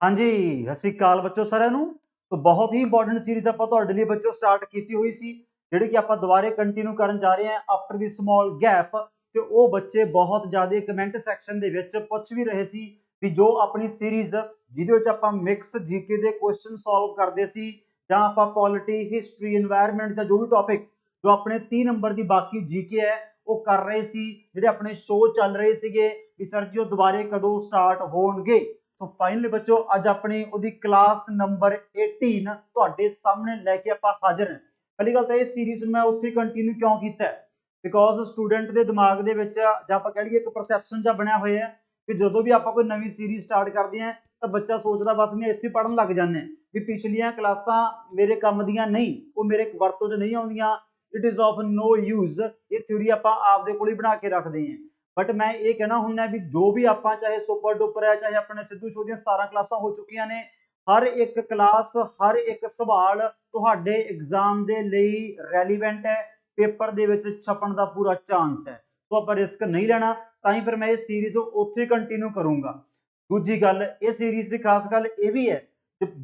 हाँ जी, ਸਤਿ ਸ਼੍ਰੀ ਅਕਾਲ ਬੱਚੋ ਸਾਰਿਆਂ ਨੂੰ। तो बहुत ही इंपॉर्टेंट सीरीज ਆਪਾਂ ਤੁਹਾਡੇ ਲਈ ਬੱਚੋ ਸਟਾਰਟ ਕੀਤੀ ਹੋਈ ਸੀ, ਜਿਹੜੀ ਕਿ ਆਪਾਂ ਦੁਬਾਰੇ ਕੰਟੀਨਿਊ ਕਰਨ ਜਾ ਰਹੇ ਹਾਂ ਆਫਟਰ ਦੀ ਸਮਾਲ ਗੈਪ। ਤੇ ਉਹ ਬੱਚੇ ਬਹੁਤ ਜ਼ਿਆਦਾ ਕਮੈਂਟ ਸੈਕਸ਼ਨ ਦੇ ਵਿੱਚ ਪੁੱਛ ਵੀ ਰਹੇ ਸੀ ਵੀ ਜੋ ਆਪਣੀ ਸੀਰੀਜ਼ ਜਿਹਦੇ ਵਿੱਚ ਆਪਾਂ ਮਿਕਸ ਜੀਕੇ ਦੇ ਕੁਐਸਚਨ ਸੋਲਵ ਕਰਦੇ ਸੀ ਜਾਂ ਆਪਾਂ ਪੋਲਿਟੀ ਹਿਸਟਰੀ এনवायरमेंट ਜਾਂ ਜੋ ਵੀ ਟੌਪਿਕ ਜੋ ਆਪਣੇ 30 ਨੰਬਰ ਦੀ ਬਾਕੀ ਜੀਕੇ ਹੈ ਉਹ ਕਰ ਰਹੇ ਸੀ, ਜਿਹੜੇ ਆਪਣੇ ਸ਼ੋਅ ਚੱਲ ਰਹੇ ਸੀਗੇ ਵੀ ਸਰ ਜੀ ਉਹ ਦੁਬਾਰੇ ਕਦੋਂ ਸਟਾਰਟ ਹੋਣਗੇ। तो फाइनली बच्चों अज अपनी ओदी क्लास नंबर 18 ਤੁਹਾਡੇ ਸਾਹਮਣੇ ਲੈ ਕੇ ਆਪਾਂ ਹਾਜ਼ਰ ਹਾਂ। ਪਹਿਲੀ ਗੱਲ ਤਾਂ ਇਹ ਸੀਰੀਜ਼ ਨੂੰ ਮੈਂ ਉੱਥੇ ਕੰਟੀਨਿਊ ਕਿਉਂ ਕੀਤਾ ਹੈ, ਬਿਕੋਜ਼ ਸਟੂਡੈਂਟ ਦੇ ਦਿਮਾਗ ਦੇ ਵਿੱਚ ਜਾਂ ਆਪਾਂ ਕਹਿ ਲਈਏ ਇੱਕ ਪਰਸੈਪਸ਼ਨ ਜਿਹਾ ਬਣਿਆ ਹੋਇਆ ਹੈ ਕਿ ਜਦੋਂ ਵੀ ਆਪਾਂ ਕੋਈ ਨਵੀਂ ਸੀਰੀਜ਼ ਸਟਾਰਟ ਕਰਦੇ ਹਾਂ ਤਾਂ ਬੱਚਾ ਸੋਚਦਾ ਬਸ ਮੈਂ ਇੱਥੇ ਪੜ੍ਹਨ ਲੱਗ ਜਾਂਦੇ ਵੀ ਪਿਛਲੀਆਂ ਕਲਾਸਾਂ ਮੇਰੇ ਕੰਮ ਦੀਆਂ ਨਹੀਂ, ਉਹ ਮੇਰੇ ਵਰਤੋਂ 'ਚ ਨਹੀਂ ਆਉਂਦੀਆਂ, it is of no use. ਇਹ ਥਿਊਰੀ ਆਪਾਂ ਆਪਦੇ ਕੋਲ ਹੀ ਬਣਾ ਕੇ ਰੱਖਦੇ ਹਾਂ। बट मैं ये कहना हुन्ना भी जो भी आप चाहे सुपर डुपर है, चाहे अपने सिद्धू शो दी 17 क्लासां हो चुकियां ने, हर एक क्लास हर एक सवाल तुहाडे एग्जाम दे लई रैलीवेंट है, पेपर दे विच छपण दा पूरा चांस है। तो आप रिस्क नहीं लेना, तां फिर मैं ये सीरीज उत्थे कंटिन्यू करूंगा। दूजी गल ये सीरीज की खास गल ये भी है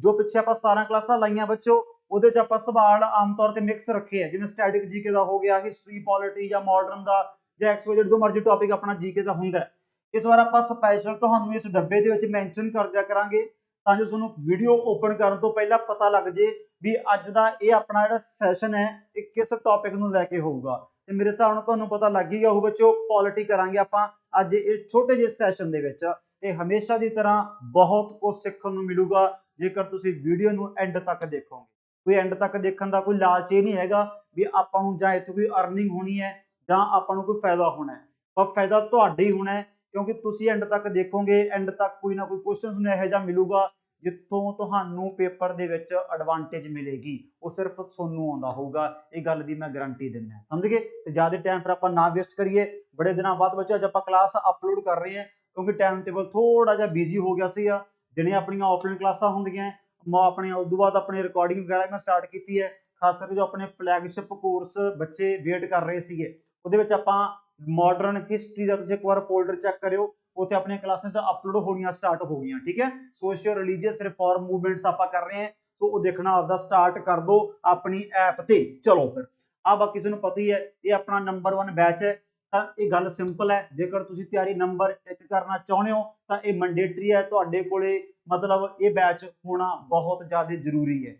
जो पिछे आप 17 क्लासां लाइया बच्चों ਉਹਦੇ ਚ ਆਪਾਂ ਸਵਾਲ ਆਮ ਤੌਰ ਤੇ ਮਿਕਸ ਰੱਖੇ ਆ, ਜਿਵੇਂ ਸਟੈਟਿਕ ਜੀਕੇ ਦਾ ਹੋ ਗਿਆ, ਹਿਸਟਰੀ ਪੋਲਿਟੀ ਜਾਂ ਮਾਡਰਨ ਦਾ ਜਾਂ XYZ जो मर्जी टॉपिक अपना जीके का हुंदा है। इस बार आप स्पैशल तुहानू इस डब्बे दे विच मैंशन कर दिया करांगे तां जो तुहानू वीडियो ओपन करन तो पहला पता लग जे भी अज दा ये अपना जिहड़ा सैशन है ये किस टॉपिक नू लैके होऊगा। ते मेरे हिसाब नाल तुहानू पता लग ही गया हो बच्चों, पॉलिटी करांगे आपां अज इस छोटे जे सैशन दे विच। ते हमेशा की तरह बहुत कुछ सीखण नू मिलूगा जेकर तुसीं वीडियो नू एंड तक देखोगे। कोई एंड तक देखण दा कोई लालच ये नहीं हैगा भी आपां नू जां इत्थों कोई अर्निंग होनी है ਜਾਂ ਆਪਾਂ ਨੂੰ ਕੋਈ ਫਾਇਦਾ ਹੋਣਾ ਹੈ, ਪਰ ਫਾਇਦਾ ਤੁਹਾਡਾ ਹੀ ਹੋਣਾ ਹੈ ਕਿਉਂਕਿ ਤੁਸੀਂ ਐਂਡ ਤੱਕ ਦੇਖੋਗੇ। ਐਂਡ ਤੱਕ ਕੋਈ ਨਾ ਕੋਈ ਕੁਐਸਚਨ ਤੁਹਾਨੂੰ ਇਹੋ ਜਿਹਾ ਮਿਲੂਗਾ ਜਿੱਥੋਂ ਤੁਹਾਨੂੰ ਪੇਪਰ ਦੇ ਵਿੱਚ ਐਡਵਾਂਟੇਜ ਮਿਲੇਗੀ, ਉਹ ਸਿਰਫ ਤੁਹਾਨੂੰ ਆਉਂਦਾ ਹੋਊਗਾ। ਇਹ ਗੱਲ ਦੀ ਮੈਂ ਗਾਰੰਟੀ ਦਿੰਦਾ, ਸਮਝ ਗਏ। ਤੇ ਜ਼ਿਆਦਾ ਟਾਈਮ ਫਿਰ ਆਪਾਂ ਨਾ ਵੇਸਟ ਕਰੀਏ, ਬੜੇ ਦਿਨਾਂ ਬਾਅਦ ਬੱਚੋ ਅੱਜ ਆਪਾਂ ਕਲਾਸ ਅਪਲੋਡ ਕਰ ਰਹੇ ਹਾਂ ਕਿਉਂਕਿ ਟਾਈਮ ਟੇਬਲ ਥੋੜਾ ਜਿਹਾ ਬਿਜ਼ੀ ਹੋ ਗਿਆ ਸੀਗਾ। ਜਿਹੜੀਆਂ ਆਪਣੀਆਂ ਆਫਲਾਈਨ ਕਲਾਸਾਂ ਹੁੰਦੀਆਂ ਆਪਣੇ ਉਸ ਤੋਂ ਬਾਅਦ ਆਪਣੀ ਰਿਕਾਰਡਿੰਗ ਵਗੈਰਾ ਮੈਂ ਸਟਾਰਟ ਕੀਤੀ ਹੈ, ਖਾਸ ਕਰਕੇ ਜੋ ਆਪਣੇ ਫਲੈਗਸ਼ਿਪ ਕੋਰਸ ਬੱਚੇ ਵੇਟ ਕਰ ਰਹੇ ਸੀਗੇ ਉਹਦੇ ਵਿੱਚ ਆਪਾਂ ਮਾਡਰਨ ਹਿਸਟਰੀ ਦਾ ਤੁਸੀਂ ਇੱਕ ਵਾਰ ਫੋਲਡਰ ਚੈੱਕ ਕਰਿਓ, ਉੱਥੇ ਆਪਣੀਆਂ ਕਲਾਸਿਸ ਅਪਲੋਡ ਹੋਣੀਆਂ ਸਟਾਰਟ ਹੋ ਗਈਆਂ। ਠੀਕ ਹੈ, ਸੋਸ਼ਲ ਰਿਲੀਜੀਅਸ ਰਿਫਾਰਮ ਮੂਵਮੈਂਟਸ ਆਪਾਂ ਕਰ ਰਹੇ ਹਾਂ, ਸੋ ਉਹ ਦੇਖਣਾ ਆਪਦਾ ਸਟਾਰਟ ਕਰ ਦੋ ਆਪਣੀ ਐਪ ਤੇ। ਚਲੋ ਫਿਰ ਆ ਬਾਕੀ ਤੁਹਾਨੂੰ ਪਤਾ ਹੀ ਹੈ ਇਹ ਆਪਣਾ ਨੰਬਰ 1 ਬੈਚ ਹੈ। ਤਾਂ ਇਹ ਗੱਲ ਸਿੰਪਲ ਹੈ, ਜੇਕਰ ਤੁਸੀਂ ਤਿਆਰੀ ਨੰਬਰ 1 ਕਰਨਾ ਚਾਹੁੰਦੇ ਹੋ ਤਾਂ ਇਹ ਮੈਂਡੇਟਰੀ ਹੈ ਤੁਹਾਡੇ ਕੋਲੇ, मतलब ये बैच होना बहुत ज़्यादा जरूरी है।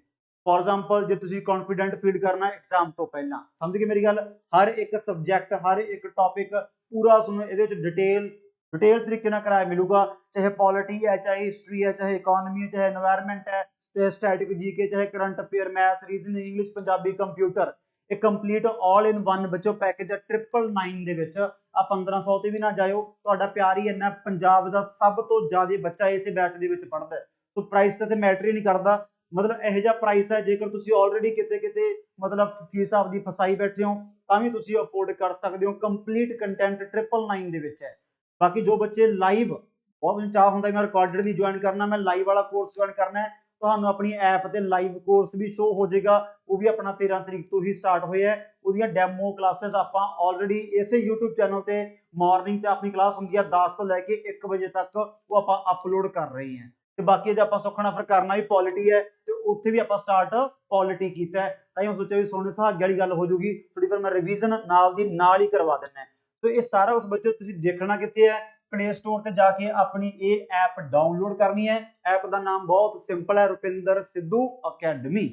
फॉर एग्जाम्पल जो तुम कॉन्फिडेंट फील करना एग्जाम तो पहला, समझ गए मेरी गल। हर एक सबजैक्ट हर एक टॉपिक पूरा तुहानूं इहदे विच डिटेल तरीके नाल कराया मिलूगा, चाहे पॉलिटी है, चाहे हिस्टरी है, चाहे इकोनॉमी है, चाहे एनवायरमेंट है, चाहे स्टैटिक जीके, चाहे current affair, math, reasoning, English, Punjabi, computer. एक कंप्लीट ऑल इन वन बच्चों पैकेज 999 ਦੇ ਵਿੱਚ ਆ 1500 ਤੇ ਵੀ ਨਾ ਜਾਇਓ, ਤੁਹਾਡਾ ਪਿਆਰ ਹੀ ਇੰਨਾ। ਪੰਜਾਬ ਦਾ ਸਭ ਤੋਂ ਜ਼ਿਆਦਾ ਬੱਚਾ ਇਸੇ ਬੈਚ ਦੇ ਵਿੱਚ ਪੜ੍ਹਦਾ ਹੈ, ਸੋ ਪ੍ਰਾਈਸ ਤਾਂ ਮੈਟਰ ਹੀ ਨਹੀਂ ਕਰਦਾ। मतलब ਇਹੋ ਜਿਹਾ ਪ੍ਰਾਈਸ ਹੈ ਜੇਕਰ ਤੁਸੀਂ ਆਲਰੇਡੀ ਕਿਤੇ मतलब ਫੀਸ ਆਪਦੀ ਫਸਾਈ ਬੈਠੇ ਹੋ ਤਾਂ ਵੀ ਤੁਸੀਂ ਅਫੋਰਡ ਕਰ ਸਕਦੇ ਹੋ। ਕੰਪਲੀਟ ਕੰਟੈਂਟ 999 ਦੇ ਵਿੱਚ ਹੈ। ਬਾਕੀ ਜੋ ਬੱਚੇ ਲਾਈਵ ਬਹੁਤ ਚਾਹ ਹੁੰਦਾ ਮੈਂ ਰਿਕਾਰਡਡ ਨਹੀਂ ਜੁਆਇਨ ਕਰਨਾ, ਮੈਂ ਲਾਈਵ ਵਾਲਾ ਕੋਰਸ ਜੁਆਇਨ ਕਰਨਾ ਹੈ, ਤੁਹਾਨੂੰ ਆਪਣੀ ਐਪ ਤੇ ਲਾਈਵ ਕੋਰਸ ਵੀ ਸ਼ੋ ਹੋ ਜਾਏਗਾ। ਉਹ ਵੀ ਆਪਣਾ 13 ਤਰੀਕ ਤੋਂ ਹੀ ਸਟਾਰਟ ਹੋਇਆ ਹੈ। ਉਹਦੀਆਂ ਡੈਮੋ ਕਲਾਸਿਸ ਆਪਾਂ ਆਲਰੇਡੀ ਇਸੇ YouTube ਚੈਨਲ ਤੇ ਮਾਰਨਿੰਗ 'ਚ ਆਪਣੀ ਕਲਾਸ ਹੁੰਦੀ ਹੈ 10 ਤੋਂ ਲੈ ਕੇ 1 ਵਜੇ ਤੱਕ, ਉਹ ਆਪਾਂ ਅਪਲੋਡ ਕਰ ਰਹੇ ਹਾਂ। ਤੇ ਬਾਕੀ ਜੇ ਆਪਾਂ ਸੁਖਣਾ ਫਿਰ ਕਰਨਾ ਵੀ ਪੋਲਿਟੀ ਹੈ ਤੇ ਉੱਥੇ ਵੀ ਆਪਾਂ ਸਟਾਰਟ ਪੋਲਿਟੀ ਕੀਤਾ ਹੈ, ਤਾਂ ਹੀ ਸੋਚਿਆ ਵੀ ਸੋਨੇ ਸੁਹਾਗੇ ਵਾਲੀ ਗੱਲ ਹੋ ਜੂਗੀ ਥੋੜੀ, ਫਿਰ ਮੈਂ ਰਿਵੀਜ਼ਨ ਨਾਲ ਦੀ ਨਾਲ ਹੀ ਕਰਵਾ ਦਿੰਦਾ। तो ये सारा उस बच्चों तुसीं देखना कित्थे है, प्ले स्टोर ते जाके अपनी ये ऐप डाउनलोड करनी है। ऐप का नाम बहुत सिंपल है, रुपिंदर सिद्धू अकैडमी।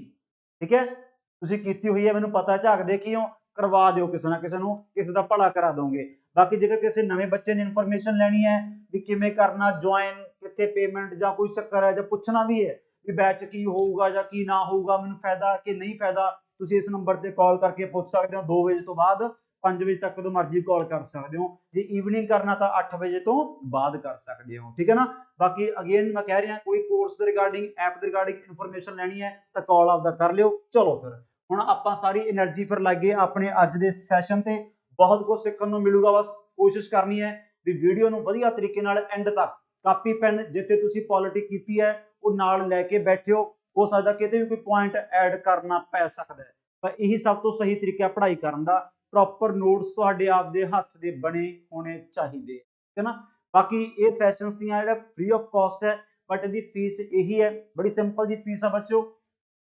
ठीक है, तुसीं कीती हुई है, मैनूं पता झाकदे की हो, करवा दिओ किसी ना किसी नूं, किसी दा भला करा दोगे। बाकी जेकर किसी नवे बच्चे ने इन्फॉर्मेशन लैनी है भी किवें करना ज्वाइन, कित्थे पेमेंट जां कोई चक्कर है, जां पुछना भी है भी बैच की होऊगा जां की ना होऊगा, मैनूं फायदा कि नहीं फायदा, तुसीं इस नंबर ते कॉल करके पुछ सकदे हो। 2 वजे तो बाद 5 वजे तक कदों मर्जी कॉल कर सकते हो, जे ईवनिंग करना तो 8 वजे तो बाद कर सकते हो। ठीक है ना। बाकी अगेन मैं कह रहा कोई कोर्स के रिगार्डिंग ऐप के रिगार्डिंग इन्फॉर्मेशन लैनी है तो कॉल आपका कर लियो। चलो फिर हुण आपां सारी एनर्जी फिर लाइए अपने अज दे सैशन ते, बहुत कुछ सीखण नूं मिलूगा। बस कोशिश करनी है भी वीडियो नूं वधिया तरीके नाल एंड तक कापी पेन जिथे तुसीं पॉलिटिक कीती है वो नाल लैके बैठिओ, हो सकदा किते भी कोई पॉइंट ऐड करना पै सकदा है, पर यही सब तो सही तरीका पढ़ाई करन दा। प्रॉपर नोट्स तुहाडे आपदे हत्थ दे बने होने चाहिए, ठीक है ना। बाकी ये सैशनस दियां जेहड़ा फ्री ऑफ कॉस्ट है, बट इहदी फीस यही है, बड़ी सिंपल जी फीस है बच्चों।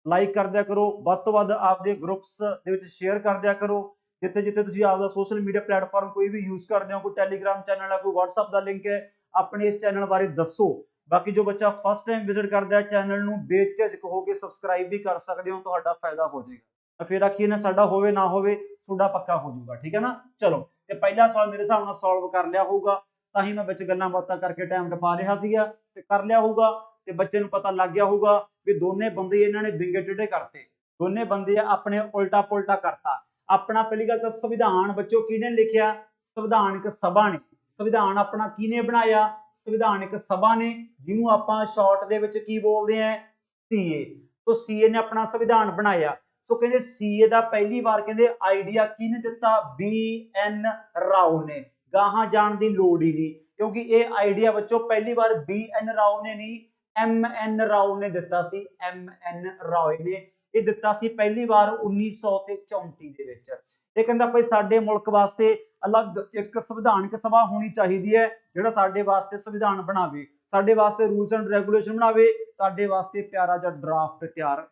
लाइक कर दिया करो, ਵੱਧ ਤੋਂ ਵੱਧ ਆਪਦੇ ਗਰੁੱਪਸ ਦੇ ਵਿੱਚ ਸ਼ੇਅਰ ਕਰ ਦਿਆ ਕਰੋ, ਜਿੱਥੇ ਜਿੱਥੇ ਤੁਸੀਂ ਆਪਦਾ ਸੋਸ਼ਲ ਮੀਡੀਆ ਪਲੇਟਫਾਰਮ ਕੋਈ ਵੀ ਯੂਜ਼ ਕਰਦੇ ਹੋ, ਕੋਈ ਟੈਲੀਗ੍ਰਾਮ ਚੈਨਲ ਹੈ, ਕੋਈ WhatsApp ਦਾ ਲਿੰਕ ਹੈ, ਆਪਣੇ ਇਸ ਚੈਨਲ ਬਾਰੇ ਦੱਸੋ। ਬਾਕੀ ਜੋ ਬੱਚਾ ਫਸਟ ਟਾਈਮ ਵਿਜ਼ਿਟ ਕਰਦਾ ਹੈ ਚੈਨਲ ਨੂੰ ਬੇਝਿਜਕ ਹੋ ਕੇ ਸਬਸਕ੍ਰਾਈਬ ਵੀ ਕਰ ਸਕਦੇ ਹੋ, ਤੁਹਾਡਾ ਫਾਇਦਾ ਹੋ ਜਾਏਗਾ। ਫਿਰ ਆਖੀਏ ਨਾ ਸਾਡਾ ਹੋਵੇ ਨਾ ਹੋਵੇ, ਤੁਹਾਡਾ ਪੱਕਾ ਹੋ ਜਾਊਗਾ, ਠੀਕ ਹੈ ਨਾ। ਚਲੋ ਤੇ ਪਹਿਲਾ ਸਵਾਲ ਮੇਰੇ ਹਿਸਾਬ ਨਾਲ ਸੋਲਵ ਕਰ ਲਿਆ ਹੋਊਗਾ, ਤਾਂ ਹੀ ਮੈਂ ਵਿੱਚ ਗੱਲਾਂ ਬਾਤਾਂ ਕਰਕੇ ਟਾਈਮ ਟਪਾ ਰਿਹਾ ਸੀਗਾ, ਤੇ ਕਰ ਲਿਆ ਹੋਊਗਾ ਤੇ ਬੱਚੇ ਨੂੰ ਪਤਾ ਲੱਗ ਗਿਆ ਹੋਊਗਾ ਵੀ ਦੋਨੇ ਬੰਦੇ ਇਹਨਾਂ ਨੇ ਵਿੰਗੇ ਟੇਢੇ ਕਰਤੇ, ਦੋਨੇ ਬੰਦੇ ਆਪਣੇ ਉਲਟਾ ਪੁਲਟਾ ਕਰਤਾ। ਆਪਣਾ ਪਹਿਲੀ ਗੱਲ ਤਾਂ ਸੰਵਿਧਾਨ ਬੱਚੋ ਕਿਹਨੇ ਲਿਖਿਆ? ਸੰਵਿਧਾਨਕ ਸਭਾ ਨੇ। ਸੰਵਿਧਾਨ ਆਪਣਾ ਕਿਹਨੇ ਬਣਾਇਆ? ਸੰਵਿਧਾਨਕ ਸਭਾ ਨੇ, ਜਿਹਨੂੰ ਆਪਾਂ ਸ਼ਾਰਟ ਦੇ ਵਿੱਚ ਕੀ ਬੋਲਦੇ ਆ? ਸੀਏ। तो सीए ने अपना संविधान बनाया। तो कहते सीए का पहली बार कहते आइडिया किने दिता? BN राव ने। गाहां जाण दी लोड़ ही नहीं, क्योंकि ये आइडिया बच्चों पहली बार BN राव ने नहीं, MN राव ने दिता सी। MN राव ने ये दिता सी पहली बार 1934 ਦੇ ਵਿੱਚ। ਇਹ ਕਹਿੰਦਾ ਭਾਈ ਸਾਡੇ ਮੁਲਕ ਵਾਸਤੇ ਅਲੱਗ ਇੱਕ ਸੰਵਿਧਾਨਕ ਸਭਾ ਹੋਣੀ ਚਾਹੀਦੀ ਹੈ, ਜਿਹੜਾ ਸਾਡੇ ਵਾਸਤੇ ਸੰਵਿਧਾਨ ਬਣਾਵੇ, ਸਾਡੇ ਵਾਸਤੇ ਰੂਲਸ ਐਂਡ ਰੈਗੂਲੇਸ਼ਨ ਬਣਾਵੇ, ਸਾਡੇ ਵਾਸਤੇ ਪਿਆਰਾ ਜਿਹਾ ਡਰਾਫਟ ਤਿਆਰ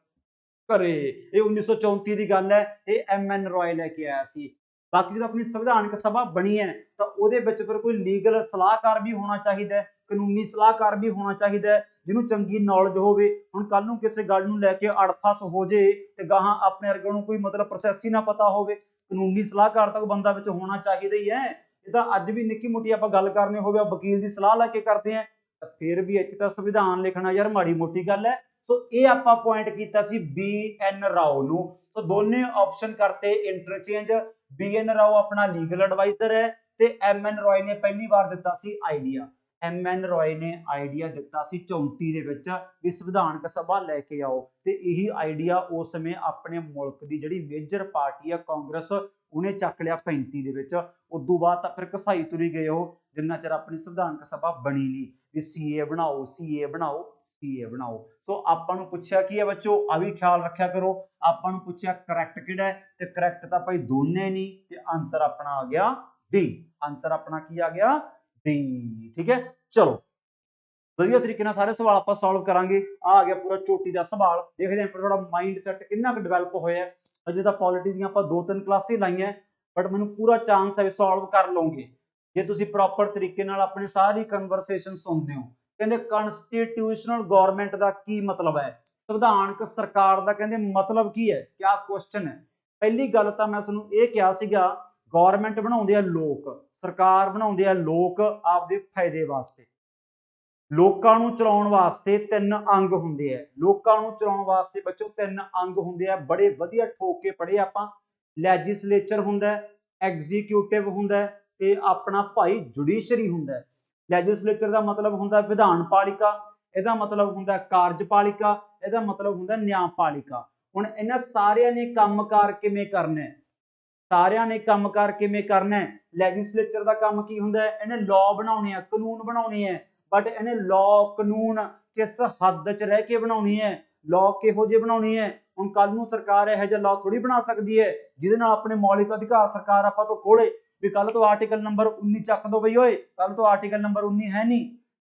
ਕਰੇ। ਇਹ 1934 ਦੀ ਗੱਲ ਹੈ, ਇਹ MN ਰॉय ਲੈ ਕੇ ਆਇਆ ਸੀ। ਬਾਕੀ ਜਦੋਂ ਆਪਣੀ ਸੰਵਿਧਾਨਕ ਸਭਾ ਬਣੀ ਹੈ ਤਾਂ ਉਹਦੇ ਵਿੱਚ ਫਿਰ ਕੋਈ ਲੀਗਲ ਸਲਾਹਕਾਰ ਵੀ ਹੋਣਾ ਚਾਹੀਦਾ, ਕਾਨੂੰਨੀ ਸਲਾਹਕਾਰ ਵੀ ਹੋਣਾ ਚਾਹੀਦਾ, ਜਿਹਨੂੰ ਚੰਗੀ ਨੌਲੇਜ ਹੋਵੇ। ਹੁਣ ਕੱਲ ਨੂੰ ਕਿਸੇ ਗੱਲ ਨੂੰ ਲੈ ਕੇ ਅੜਫਸ ਹੋ ਜੇ ਤੇ ਗਾਹਾਂ ਆਪਣੇ ਵਰਗੇ ਨੂੰ ਕੋਈ ਮਤਲਬ ਪ੍ਰੋਸੈਸ ਹੀ ਨਾ ਪਤਾ ਹੋਵੇ, ਕਾਨੂੰਨੀ ਸਲਾਹਕਾਰ ਤਾਂ ਬੰਦਾ ਵਿੱਚ ਹੋਣਾ ਚਾਹੀਦਾ ਹੀ ਹੈ। ਇਹ ਤਾਂ ਅੱਜ ਵੀ ਨਿੱਕੀ ਮੋਟੀ ਆਪਾਂ ਗੱਲ ਕਰਨੀ ਹੋਵੇ ਵਕੀਲ ਦੀ ਸਲਾਹ ਲੈ ਕੇ ਕਰਦੇ ਆ, ਫਿਰ ਵੀ ਇੱਥੇ ਤਾਂ ਸੰਵਿਧਾਨ ਲਿਖਣਾ ਯਾਰ ਮਾੜੀ ਮੋਟੀ ਗੱਲ ਹੈ। ਸੋ ਇਹ ਆਪਾਂ ਪੁਆਇੰਟ ਕੀਤਾ ਸੀ BN ਰਾਓ ਨੂੰ। तो दोनों ऑप्शन करते इंटरचेंज। BN राव अपना लीगल एडवाइजर है ते MN रॉय ने पहली बार दिता सी आइडिया। MN रॉय ने आइडिया दिता सी 34 दे विच भी संविधानक सभा लेके आओ, ते यही आइडिया उस समय अपने मुल्क दी जिहड़ी मेजर पार्टी है कांग्रेस उन्हें चक लिया 35 दे विच। उदों बाद तां फिर घसाई तुरी गए हो जिन्ना चਿਰ अपनी संविधानक सभा बनी नहीं भी CA बनाओ CA बनाओ CA बनाओ। सो आपां नूं पुछया की है बच्चों, आ भी ख्याल रखा करो। आपां नूं पुछया करैक्ट किहड़ा है, ते करैक्ट तां भाई दोने नहीं, ते आंसर अपना आ गया डी। आंसर अपना की आ गया डी, ठीक है। चलो ਵਧੀਆ ਤਰੀਕੇ ਨਾਲ ਸਾਰੇ ਸਵਾਲ ਆਪਾਂ ਸੋਲਵ ਕਰਾਂਗੇ। ਆ ਗਿਆ ਪੂਰਾ ਚੋਟੀ ਦਾ ਸਵਾਲ, ਦੇਖਦੇ ਹਾਂ ਤੁਹਾਡਾ ਮਾਈਂਡ ਸੈਟ ਕਿੰਨਾ ਕੁ ਡਿਵੈਲਪ ਹੋਇਆ। ਅਜੇ ਤਾਂ ਪੋਲਿਟੀ ਦੀਆਂ ਆਪਾਂ 2-3 ਕਲਾਸਾਂ ਲਾਈਆਂ, ਬਟ ਮੈਨੂੰ ਪੂਰਾ ਚਾਂਸ ਹੈ ਸੋਲਵ ਕਰ ਲਓਗੇ ਜੇ ਤੁਸੀਂ ਪ੍ਰੋਪਰ ਤਰੀਕੇ ਨਾਲ ਆਪਣੀ ਸਾਰੀ ਕਨਵਰਸੇਸ਼ਨ ਸੁਣਦੇ ਹੋ। ਕਹਿੰਦੇ ਕਨਸਟੀਟਿਊਸ਼ਨਲ ਗਵਰਨਮੈਂਟ ਦਾ ਕੀ ਮਤਲਬ ਹੈ? ਸੰਵਿਧਾਨਕ ਸਰਕਾਰ ਦਾ ਕਹਿੰਦੇ ਮਤਲਬ ਕੀ ਹੈ? ਕਿਆ ਕੁਐਸਚਨ ਹੈ? ਪਹਿਲੀ ਗੱਲ ਤਾਂ ਮੈਂ ਤੁਹਾਨੂੰ ਇਹ ਕਿਹਾ ਸੀਗਾ, ਗਵਰਨਮੈਂਟ ਬਣਾਉਂਦੇ ਆ ਲੋਕ, ਸਰਕਾਰ ਬਣਾਉਂਦੇ ਆ ਲੋਕ ਆਪਦੇ ਫਾਇਦੇ ਵਾਸਤੇ। ਲੋਕਾਂ ਨੂੰ ਚਲਾਉਣ ਵਾਸਤੇ 3 ਅੰਗ ਹੁੰਦੇ ਆ। ਲੋਕਾਂ ਨੂੰ ਚਲਾਉਣ ਵਾਸਤੇ ਬੱਚੋ 3 ਅੰਗ ਹੁੰਦੇ ਆ, ਬੜੇ ਵਧੀਆ ਠੋਕ ਕੇ ਪੜ੍ਹੇ ਆਪਾਂ। ਲੈਜਿਸਲੇਚਰ ਹੁੰਦਾ, ਐਗਜ਼ੀਕਿਊਟਿਵ ਹੁੰਦਾ, ਤੇ ਆਪਣਾ ਭਾਈ ਜੁਡੀਸ਼ਰੀ ਹੁੰਦਾ। ਲੈਜਿਸਲੇਚਰ ਦਾ ਮਤਲਬ ਹੁੰਦਾ ਵਿਧਾਨ ਪਾਲਿਕਾ, ਇਹਦਾ ਮਤਲਬ ਹੁੰਦਾ ਕਾਰਜਪਾਲਿਕਾ, ਇਹਦਾ ਮਤਲਬ ਹੁੰਦਾ ਨਿਆਂਪਾਲਿਕਾ। ਹੁਣ ਇਹਨਾਂ ਸਾਰਿਆਂ ਨੇ ਕੰਮਕਾਰ ਕਿਵੇਂ ਕਰਨਾ ਹੈ? ਸਾਰਿਆਂ ਨੇ ਕੰਮਕਾਰ ਕਿਵੇਂ ਕਰਨਾ ਹੈ? ਲੈਜਿਸਲੇਚਰ ਦਾ ਕੰਮ ਕੀ ਹੁੰਦਾ? ਇਹਨੇ ਲਾਅ ਬਣਾਉਣੇ ਆ, ਕਾਨੂੰਨ ਬਣਾਉਣੇ ਆ, बट इन्हें लॉ कानून किस हद च रह के बनानी है, लॉ किहो जे बनानी है। हुण कल नूं सरकार इहो जिहा लॉ थोड़ी बना सकती है जिहदे नाल अपने मौलिक अधिकार सरकार आपां तो खोले भी कल तो आर्टिकल नंबर 19 चक दो बई ओए, कल तो आर्टिकल नंबर 19 है नहीं।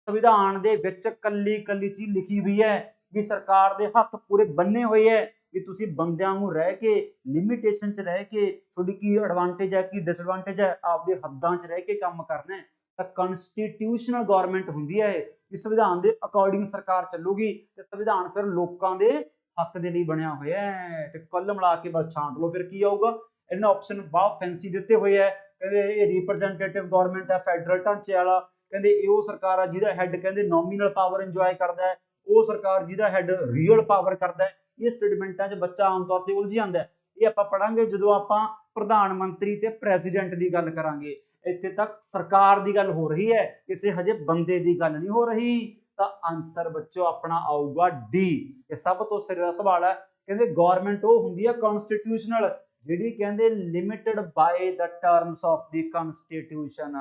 संविधान दे विच कल्ली कल्ली चीज लिखी हुई है भी सरकार दे हत्थ पूरे बन्ने हुए है भी तुसीं बंदियां नूं रह के लिमिटेशन च रह के तुहाडी की एडवांटेज है की डिसएडवांटेज है, आपदे हद्दां च रह के काम करना है। ਤਾਂ ਕਨਸਟੀਟਿਊਸ਼ਨਲ ਗਵਰਨਮੈਂਟ ਹੁੰਦੀ ਹੈ ਇਹ, ਸੰਵਿਧਾਨ ਦੇ ਅਕੋਰਡਿੰਗ ਸਰਕਾਰ ਚੱਲੂਗੀ ਤੇ ਸੰਵਿਧਾਨ ਫਿਰ ਲੋਕਾਂ ਦੇ ਹੱਕ ਦੇ ਲਈ ਬਣਿਆ ਹੋਇਆ ਹੈ। ਤੇ ਕੁੱਲ ਮਿਲਾ ਕੇ ਬਸ ਛਾਂਟ ਲਓ ਫਿਰ ਕੀ ਆਊਗਾ। ਇਹਨਾਂ ਆਪਸ਼ਨ ਬਹੁਤ ਫੈਂਸੀ ਦਿੱਤੇ ਹੋਏ ਹੈ। ਕਹਿੰਦੇ ਇਹ ਰਿਪਰੈਜ਼ੈਂਟੇਟਿਵ ਗਵਰਨਮੈਂਟ ਹੈ, ਫੈਡਰਲ ਢਾਂਚੇ ਵਾਲਾ। ਕਹਿੰਦੇ ਇਹ ਉਹ ਸਰਕਾਰ ਆ ਜਿਹਦਾ ਹੈੱਡ ਕਹਿੰਦੇ ਨੋਮੀਨਲ ਪਾਵਰ ਇੰਜੋਏ ਕਰਦਾ ਹੈ, ਉਹ ਸਰਕਾਰ ਜਿਹਦਾ ਹੈੱਡ ਰੀਅਲ ਪਾਵਰ ਕਰਦਾ ਹੈ। ਇਹ ਸਟੇਟਮੈਂਟਾਂ 'ਚ ਬੱਚਾ ਆਮ ਤੌਰ ਤੇ ਉਲਝ ਜਾਂਦਾ। ਇਹ ਆਪਾਂ ਪੜਾਂਗੇ ਜਦੋਂ ਆਪਾਂ ਪ੍ਰਧਾਨ ਮੰਤਰੀ ਤੇ ਪ੍ਰੈਜ਼ੀਡੈਂਟ ਦੀ ਗੱਲ ਕਰਾਂਗੇ। ਇੱਥੇ ਤੱਕ ਸਰਕਾਰ ਦੀ ਗੱਲ ਹੋ ਰਹੀ ਹੈ, ਕਿਸੇ ਹਜੇ ਬੰਦੇ ਦੀ ਗੱਲ ਨਹੀਂ ਹੋ ਰਹੀ। ਤਾਂ ਆਨਸਰ ਬੱਚੋ ਆਪਣਾ ਆਊਗਾ ਡੀ। ਇਹ ਸਭ ਤੋਂ ਸਿਰੇ ਦਾ ਸਵਾਲ ਹੈ। ਕਹਿੰਦੇ ਗਵਰਨਮੈਂਟ ਉਹ ਹੁੰਦੀ ਹੈ ਕਨਸਟੀਟਿਊਸ਼ਨਲ ਜਿਹੜੀ ਕਹਿੰਦੇ limited by the terms of the constitution,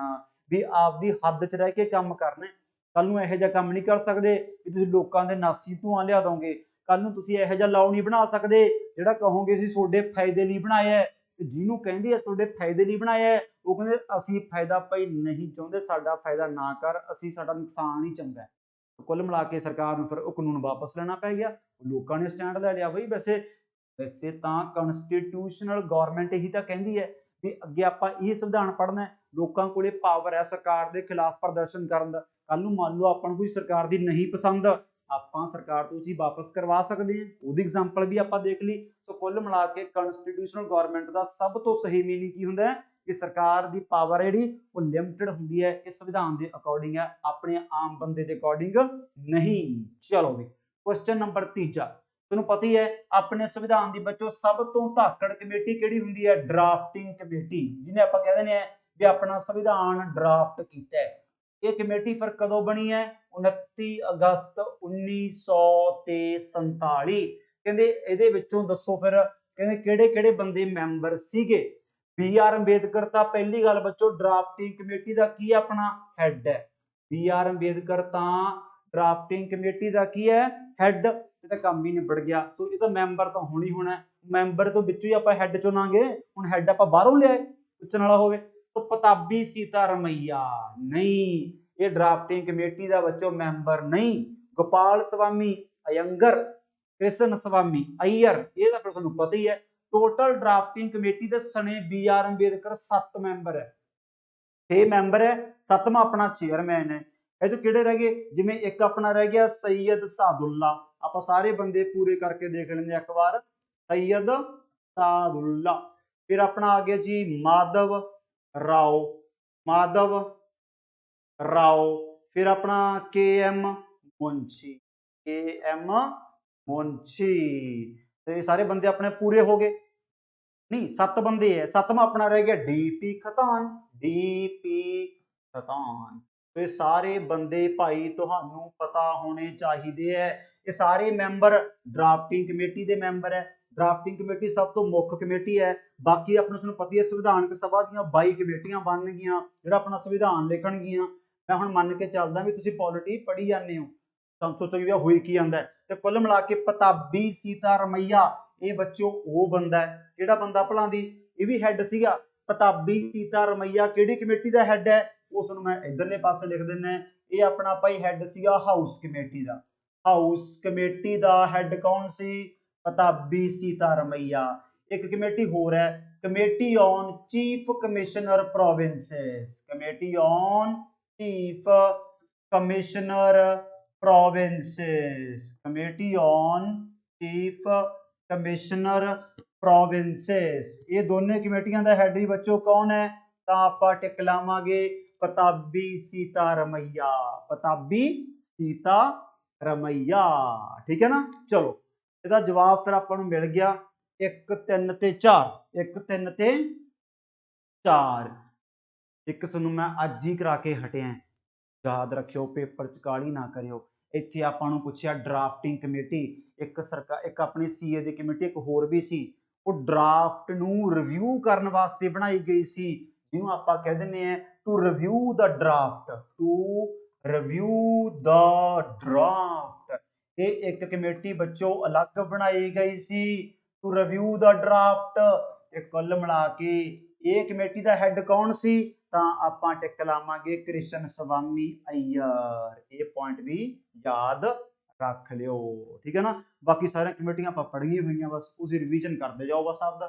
ਵੀ ਆਪਦੀ ਹੱਦ 'ਚ ਰਹਿ ਕੇ ਕੰਮ ਕਰਨਾ। ਕੱਲ ਨੂੰ ਇਹੋ ਜਿਹਾ ਕੰਮ ਨਹੀਂ ਕਰ ਸਕਦੇ ਕਿ ਤੁਸੀਂ ਲੋਕਾਂ ਦੇ ਨਾਸੀ ਧੂਆਂ ਲਿਆ ਦੋਗੇ। ਕੱਲ ਨੂੰ ਤੁਸੀਂ ਇਹੋ ਜਿਹਾ ਲਾਅ ਨਹੀਂ ਬਣਾ ਸਕਦੇ ਜਿਹੜਾ ਕਹੋਗੇ ਅਸੀਂ ਤੁਹਾਡੇ ਫਾਇਦੇ ਲਈ ਬਣਾਇਆ ਹੈ। ਜਿਹਨੂੰ ਕਹਿੰਦੇ ਆ ਤੁਹਾਡੇ ਫਾਇਦੇ ਲਈ ਬਣਾਇਆ ਹੈ, ਉਹ ਕਹਿੰਦੇ ਅਸੀਂ ਫਾਇਦਾ ਭਾਈ ਨਹੀਂ ਚਾਹੁੰਦੇ, ਸਾਡਾ ਫਾਇਦਾ ਨਾ ਕਰ, ਅਸੀਂ ਸਾਡਾ ਨੁਕਸਾਨ ਹੀ ਚੰਗਾ। कुल मिला के सरकार ਨੂੰ ਫਿਰ ਉਹ ਕਾਨੂੰਨ ਵਾਪਸ ਲੈਣਾ ਪੈ ਗਿਆ। ਲੋਕਾਂ ਨੇ ਸਟੈਂਡ ਲੈ ਲਿਆ ਬਈ ਵੈਸੇ ਵੈਸੇ ਤਾਂ ਕਨਸਟੀਟਿਊਸ਼ਨਲ ਗਵਰਨਮੈਂਟ ਇਹੀ ਤਾਂ ਕਹਿੰਦੀ ਹੈ ਵੀ ਅੱਗੇ ਆਪਾਂ ਇਹ ਸੰਵਿਧਾਨ ਪੜ੍ਹਨਾ ਹੈ, ਲੋਕਾਂ ਕੋਲੇ ਪਾਵਰ ਹੈ ਸਰਕਾਰ ਦੇ ਖਿਲਾਫ ਪ੍ਰਦਰਸ਼ਨ ਕਰਨ ਦਾ। ਕੱਲ ਨੂੰ ਮੰਨ ਲਓ ਆਪਾਂ ਨੂੰ ਕੋਈ ਸਰਕਾਰ ਦੀ ਨਹੀਂ ਪਸੰਦ, ਆਪਾਂ ਸਰਕਾਰ ਤੋਂ ਚੀਜ਼ ਵਾਪਸ ਕਰਵਾ ਸਕਦੇ ਹਾਂ, ਉਹਦੀ ਐਗਜ਼ਾਮਪਲ ਵੀ ਆਪਾਂ ਦੇਖ ਲਈ। ਸੋ ਕੁੱਲ ਮਿਲਾ ਕੇ ਕਨਸਟੀਟਿਊਸ਼ਨਲ ਗਵਰਨਮੈਂਟ ਦਾ ਸਭ ਤੋਂ ਸਹੀ ਮੀਨਿੰਗ ਕੀ ਹੁੰਦਾ ਹੈ ਕਿ ਸਰਕਾਰ ਦੀ ਪਾਵਰ ਜਿਹੜੀ ਉਹ ਲਿਮਟਿਡ ਹੁੰਦੀ ਹੈ, ਇਹ ਸੰਵਿਧਾਨ ਦੇ ਅਕੋਰਡਿੰਗ ਹੈ, ਆਪਣੇ ਆਮ ਬੰਦੇ ਦੇ ਅਕੋਰਡਿੰਗ ਨਹੀਂ। ਚਲੋ ਵੀ ਕੁਐਸਚਨ ਨੰਬਰ 3 ਤੁਹਾਨੂੰ ਪਤਾ ਹੀ ਹੈ ਆਪਣੇ ਸੰਵਿਧਾਨ ਦੀ ਬੱਚੋ ਸਭ ਤੋਂ ਧਾਕੜ ਕਮੇਟੀ ਕਿਹੜੀ ਹੁੰਦੀ ਹੈ? ਡਰਾਫਟਿੰਗ ਕਮੇਟੀ, ਜਿਹਨੇ ਆਪਾਂ ਕਹਿ ਦਿੰਦੇ ਆ ਵੀ ਆਪਣਾ ਸੰਵਿਧਾਨ ਡਰਾਫਟ ਕੀਤਾ ਹੈ। ਇਹ ਕਮੇਟੀ ਫਿਰ ਕਦੋਂ ਬਣੀ ਹੈ? 29 ਅਗਸਤ 1947। ਕਹਿੰਦੇ ਇਹਦੇ ਵਿੱਚੋਂ ਦੱਸੋ ਫਿਰ ਕਹਿੰਦੇ ਕਿਹੜੇ ਕਿਹੜੇ ਬੰਦੇ ਮੈਂਬਰ ਸੀਗੇ? ਬੀ ਆਰ ਅੰਬੇਦਕਰ ਤਾਂ ਪਹਿਲੀ ਗੱਲ ਬੱਚੋ ਡਰਾਫਟਿੰਗ ਕਮੇਟੀ ਦਾ ਕੀ ਆਪਣਾ ਹੈਡ ਹੈ। ਬੀ ਆਰ ਅੰਬੇਦਕਰ ਤਾਂ ਡਰਾਫਟਿੰਗ ਕਮੇਟੀ ਦਾ ਕੀ ਹੈ? ਹੈਡ। ਇਹਦਾ ਕੰਮ ਹੀ ਨਿਬੜ ਗਿਆ। ਸੋ ਇਹਦਾ ਮੈਂਬਰ ਤਾਂ ਹੋਣੀ ਹੋਣਾ, ਮੈਂਬਰ ਤੋਂ ਵਿੱਚੋਂ ਹੀ ਆਪਾਂ ਹੈਡ ਚੁਣਾਂਗੇ। ਹੁਣ ਹੈਡ ਆਪਾਂ ਬਾਹਰੋਂ ਲਿਆਏ ਪੁੱਛਣ ਵਾਲਾ ਹੋਵੇ। ਸੋ ਪਤਾਬੀ ਸੀਤਾਰਮਈਆ ਨਹੀਂ, ਇਹ ਡਰਾਫਟਿੰਗ ਕਮੇਟੀ ਦਾ ਬੱਚੋ ਮੈਂਬਰ ਨਹੀਂ। ਗੋਪਾਲ ਸਵਾਮੀ ਅਯੰਗਰ, ਕ੍ਰਿਸ਼ਨ ਸਵਾਮੀ ਅਯਰ, ਇਹ ਤਾਂ ਫਿਰ ਤੁਹਾਨੂੰ ਪਤਾ ਹੀ ਹੈ। ਟੋਟਲ ਡਰਾਫਟਿੰਗ ਕਮੇਟੀ ਦੇ ਸਣੇ ਬੀ ਆਰ ਅੰਬੇਦਕਰ 7 ਮੈਂਬਰ ਹੈ, 6 ਮੈਂਬਰ ਹੈ, 7ਵਾਂ ਆਪਣਾ ਚੇਅਰਮੈਨ ਹੈ। ਇਹ ਤੋਂ ਕਿਹੜੇ ਰਹਿ ਗਏ? ਜਿਵੇਂ ਇੱਕ ਆਪਣਾ ਰਹਿ ਗਿਆ ਸੈयद ਸਾਦੁल्ला, ਆਪਾਂ ਸਾਰੇ ਬੰਦੇ ਪੂਰੇ ਕਰਕੇ ਦੇਖ ਲੈਂਦੇ ਇੱਕ ਵਾਰ। सैयद सादुल्ला, फिर अपना आ गया जी माधव राव, माधव राव, फिर अपना के एम मुंशी, के एम मुंशी। तो ये सारे बंदे अपने पूरे हो गए। नहीं 7 बंदे है, 7वां अपना रह गया डीपी खतान, डीपी खतान। तो ये सारे बंदे भाई तुहानू पता होने चाहिए है। ये सारे मैंबर ड्राफ्टिंग कमेटी के मैंबर है। ड्राफ्टिंग कमेटी सब तो मुख्य कमेटी है। बाकी अपने तुहानू पता है संविधानक सभा दी 22 कमेटियां बननगियां जिहड़ा अपना संविधान लिखणगियां। मैं हुण मन के चलदा भी तुसीं पॉलिटी पढ़ी जांदे हो, तुहानू सोचोगे भी होई की जांदा है। ते कुल मिला के पताबी सीतारमैया ये बच्चों वो बंदा है जिहड़ा बंदा भला दी ये भी हैड सीगा। पताबी सीतारमैया किहड़ी कमेटी दा हैड है उस नूं मैं इधरले पासे लिख दिंदा। ये अपना भाई हैड सीगा हाउस कमेटी दा। हाउस कमेटी दा हैड कौन सी? पताबी सीतारमैया। एक कमेटी होर है, committee on chief commissioner provinces, committee on chief commissioner provinces, committee on chief commissioner provinces. ये दोनों कमेटियां दा हैड ही बच्चों कौन है? तो आपां टिक लावांगे पताबी सीतारमैया, पताबी सीतारमैया। ठीक है ना। चलो ਇਹਦਾ ਜਵਾਬ ਫਿਰ ਆਪਾਂ ਨੂੰ ਮਿਲ ਗਿਆ 1 3 ਤੇ 4, 1 3 ਤੇ 4। ਇੱਕ ਤੁਹਾਨੂੰ ਮੈਂ ਅੱਜ ਹੀ ਕਰਾ ਕੇ ਹਟਿਆ, ਯਾਦ ਰੱਖਿਓ ਪੇਪਰ ਚ ਕਾਲੀ ਨਾ ਕਰਿਓ। ਇੱਥੇ ਆਪਾਂ ਨੂੰ ਪੁੱਛਿਆ ਡਰਾਫਟਿੰਗ ਕਮੇਟੀ, ਇੱਕ ਸਰਕਾਰ ਇੱਕ ਆਪਣੀ ਸੀਏ ਦੀ ਕਮੇਟੀ ਇੱਕ ਹੋਰ ਵੀ ਸੀ, ਉਹ ਡਰਾਫਟ ਨੂੰ ਰਿਵਿਊ ਕਰਨ ਵਾਸਤੇ ਬਣਾਈ ਗਈ ਸੀ, ਜਿਹਨੂੰ ਆਪਾਂ ਕਹਿ ਦਿੰਦੇ ਆ to review the draft, to review the draft. ये एक कमेटी बच्चों अलग बनाई गई सी टू रिव्यू द ड्राफ्ट। कुल मिला के ये कमेटी का हैड कौन सी? तां आपां टिक लावांगे कृष्ण स्वामी अय्यर। ये पॉइंट भी याद रख लियो। ठीक है ना। बाकी सारी कमेटियां आपां पढ़ियां हुई, बस उसी रिवीजन करते जाओ बस आपदा।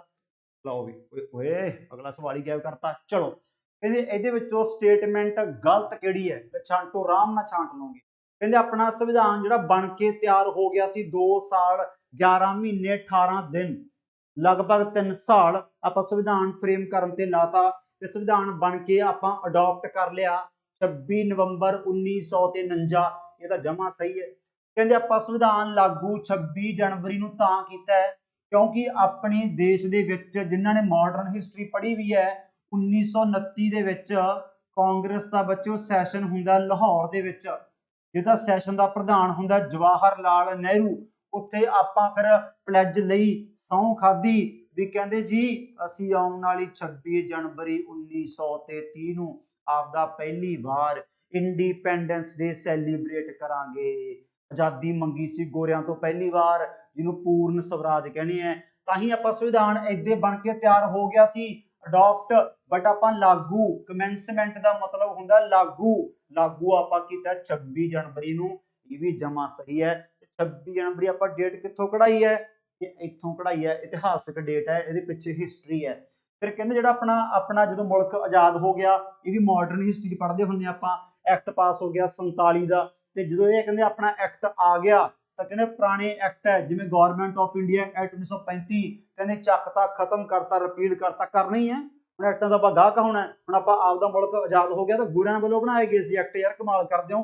लो भी ओए अगला सवाल ही गैप करता। चलो ਇਹਦੇ ਵਿੱਚੋਂ स्टेटमेंट गलत ਕਿਹੜੀ है? छांटो आराम नाल छांट लूंगी। ਕਹਿੰਦੇ ਆਪਣਾ ਸੰਵਿਧਾਨ ਜਿਹੜਾ ਬਣ ਕੇ ਤਿਆਰ ਹੋ ਗਿਆ ਸੀ 2 ਸਾਲ 11 ਮਹੀਨੇ 18 ਦਿਨ, ਲਗਭਗ 3 ਸਾਲ ਆਪਾਂ ਸੰਵਿਧਾਨ ਫਰੇਮ ਕਰਨ ਤੇ ਲਾਤਾ ਤੇ ਸੰਵਿਧਾਨ ਬਣ ਕੇ ਆਪਾਂ ਅਡਾਪਟ ਕਰ ਲਿਆ 26 ਨਵੰਬਰ 1949। ਇਹ ਤਾਂ ਜਮਾ ਸਹੀ ਹੈ। ਕਹਿੰਦੇ ਆਪਾਂ ਸੰਵਿਧਾਨ ਲਾਗੂ 26 ਜਨਵਰੀ ਨੂੰ ਤਾਂ ਕੀਤਾ ਹੈ ਕਿਉਂਕਿ ਆਪਣੇ ਦੇਸ਼ ਦੇ ਵਿੱਚ ਜਿਨ੍ਹਾਂ ਨੇ ਮਾਡਰਨ ਹਿਸਟਰੀ ਪੜ੍ਹੀ ਵੀ ਹੈ 1929 ਦੇ ਵਿੱਚ ਕਾਂਗਰਸ ਦਾ ਬੱਚੋ ਸੈਸ਼ਨ ਹੁੰਦਾ ਲਾਹੌਰ ਦੇ ਵਿੱਚ, ਜਿਹਦਾ ਸੈਸ਼ਨ ਦਾ ਪ੍ਰਧਾਨ ਹੁੰਦਾ ਜਵਾਹਰ ਲਾਲ ਨਹਿਰੂ। ਉੱਥੇ ਆਪਾਂ ਫਿਰ ਪਲੈਜ ਲਈ ਸਹੁੰ ਖਾਧੀ ਵੀ ਕਹਿੰਦੇ ਜੀ ਅਸੀਂ ਆਉਣ ਵਾਲੀ 26 ਜਨਵਰੀ 1933 ਨੂੰ ਆਪਦਾ ਪਹਿਲੀ ਵਾਰ ਇੰਡੀਪੈਂਡੈਂਸ ਡੇ ਸੈਲੀਬ੍ਰੇਟ ਕਰਾਂਗੇ। ਆਜ਼ਾਦੀ ਮੰਗੀ ਸੀ ਗੋਰਿਆਂ ਤੋਂ ਪਹਿਲੀ ਵਾਰ, ਜਿਹਨੂੰ ਪੂਰਨ ਸਵਰਾਜ ਕਹਿੰਦੇ ਆ। ਤਾਂ ਹੀ ਆਪਾਂ ਸੰਵਿਧਾਨ ਏਦਾਂ ਬਣ ਕੇ ਤਿਆਰ ਹੋ ਗਿਆ ਸੀ ਅਡਾਪਟ, ਬਟ ਆਪਾਂ ਲਾਗੂ, ਕਮੈਂਸਮੈਂਟ ਦਾ ਮਤਲਬ ਹੁੰਦਾ ਲਾਗੂ, ਲਾਗੂ ਆਪਾਂ ਕੀਤਾ 26 ਜਨਵਰੀ ਨੂੰ ये भी जमा सही है। 26 जनवरी ਆਪਾਂ डेट कित्थों कढ़ाई है, ये इत्थों कढ़ाई है, इतिहासक डेट है, ਇਹਦੇ ਪਿੱਛੇ हिस्टरी है। फिर ਕਹਿੰਦੇ ਜਿਹੜਾ ਆਪਣਾ ਜਦੋਂ ਮੁਲਕ ਆਜ਼ਾਦ ਹੋ ਗਿਆ, ਇਹ ਵੀ ਮਾਡਰਨ ਹਿਸਟਰੀ ਪੜ੍ਹਦੇ ਹੁੰਦੇ ਆਪਾਂ। ਐਕਟ ਪਾਸ ਹੋ ਗਿਆ 47 ਦਾ, ਤੇ ਜਦੋਂ ਇਹ ਕਹਿੰਦੇ ਆਪਣਾ ਐਕਟ ਆ ਗਿਆ ਤਾਂ ਕਹਿੰਦੇ ਪੁਰਾਣੇ ਐਕਟ ਹੈ ਜਿਵੇਂ ਗਵਰਨਮੈਂਟ ਆਫ ਇੰਡੀਆ ਐਕਟ 1935 ਕਹਿੰਦੇ ਚੱਕਤਾ, ਖਤਮ ਕਰਤਾ, ਰਿਪੀਲ ਕਰਤਾ, ਕਰਨਾ ਹੀ ਹੈ। ਹੁਣ ਐਕਟਾਂ ਦਾ ਆਪਾਂ ਗਾਹਕ ਹੋਣਾ, ਹੁਣ ਆਪਾਂ ਆਪਦਾ ਮੁਲਕ ਆਜ਼ਾਦ ਹੋ ਗਿਆ ਤਾਂ ਗੁਰਿਆਂ ਵੱਲੋਂ ਬਣਾਏ ਗਏ ਸੀ ਐਕਟ, ਯਾਰ ਕਮਾਲ ਕਰਦੇ ਹੋ,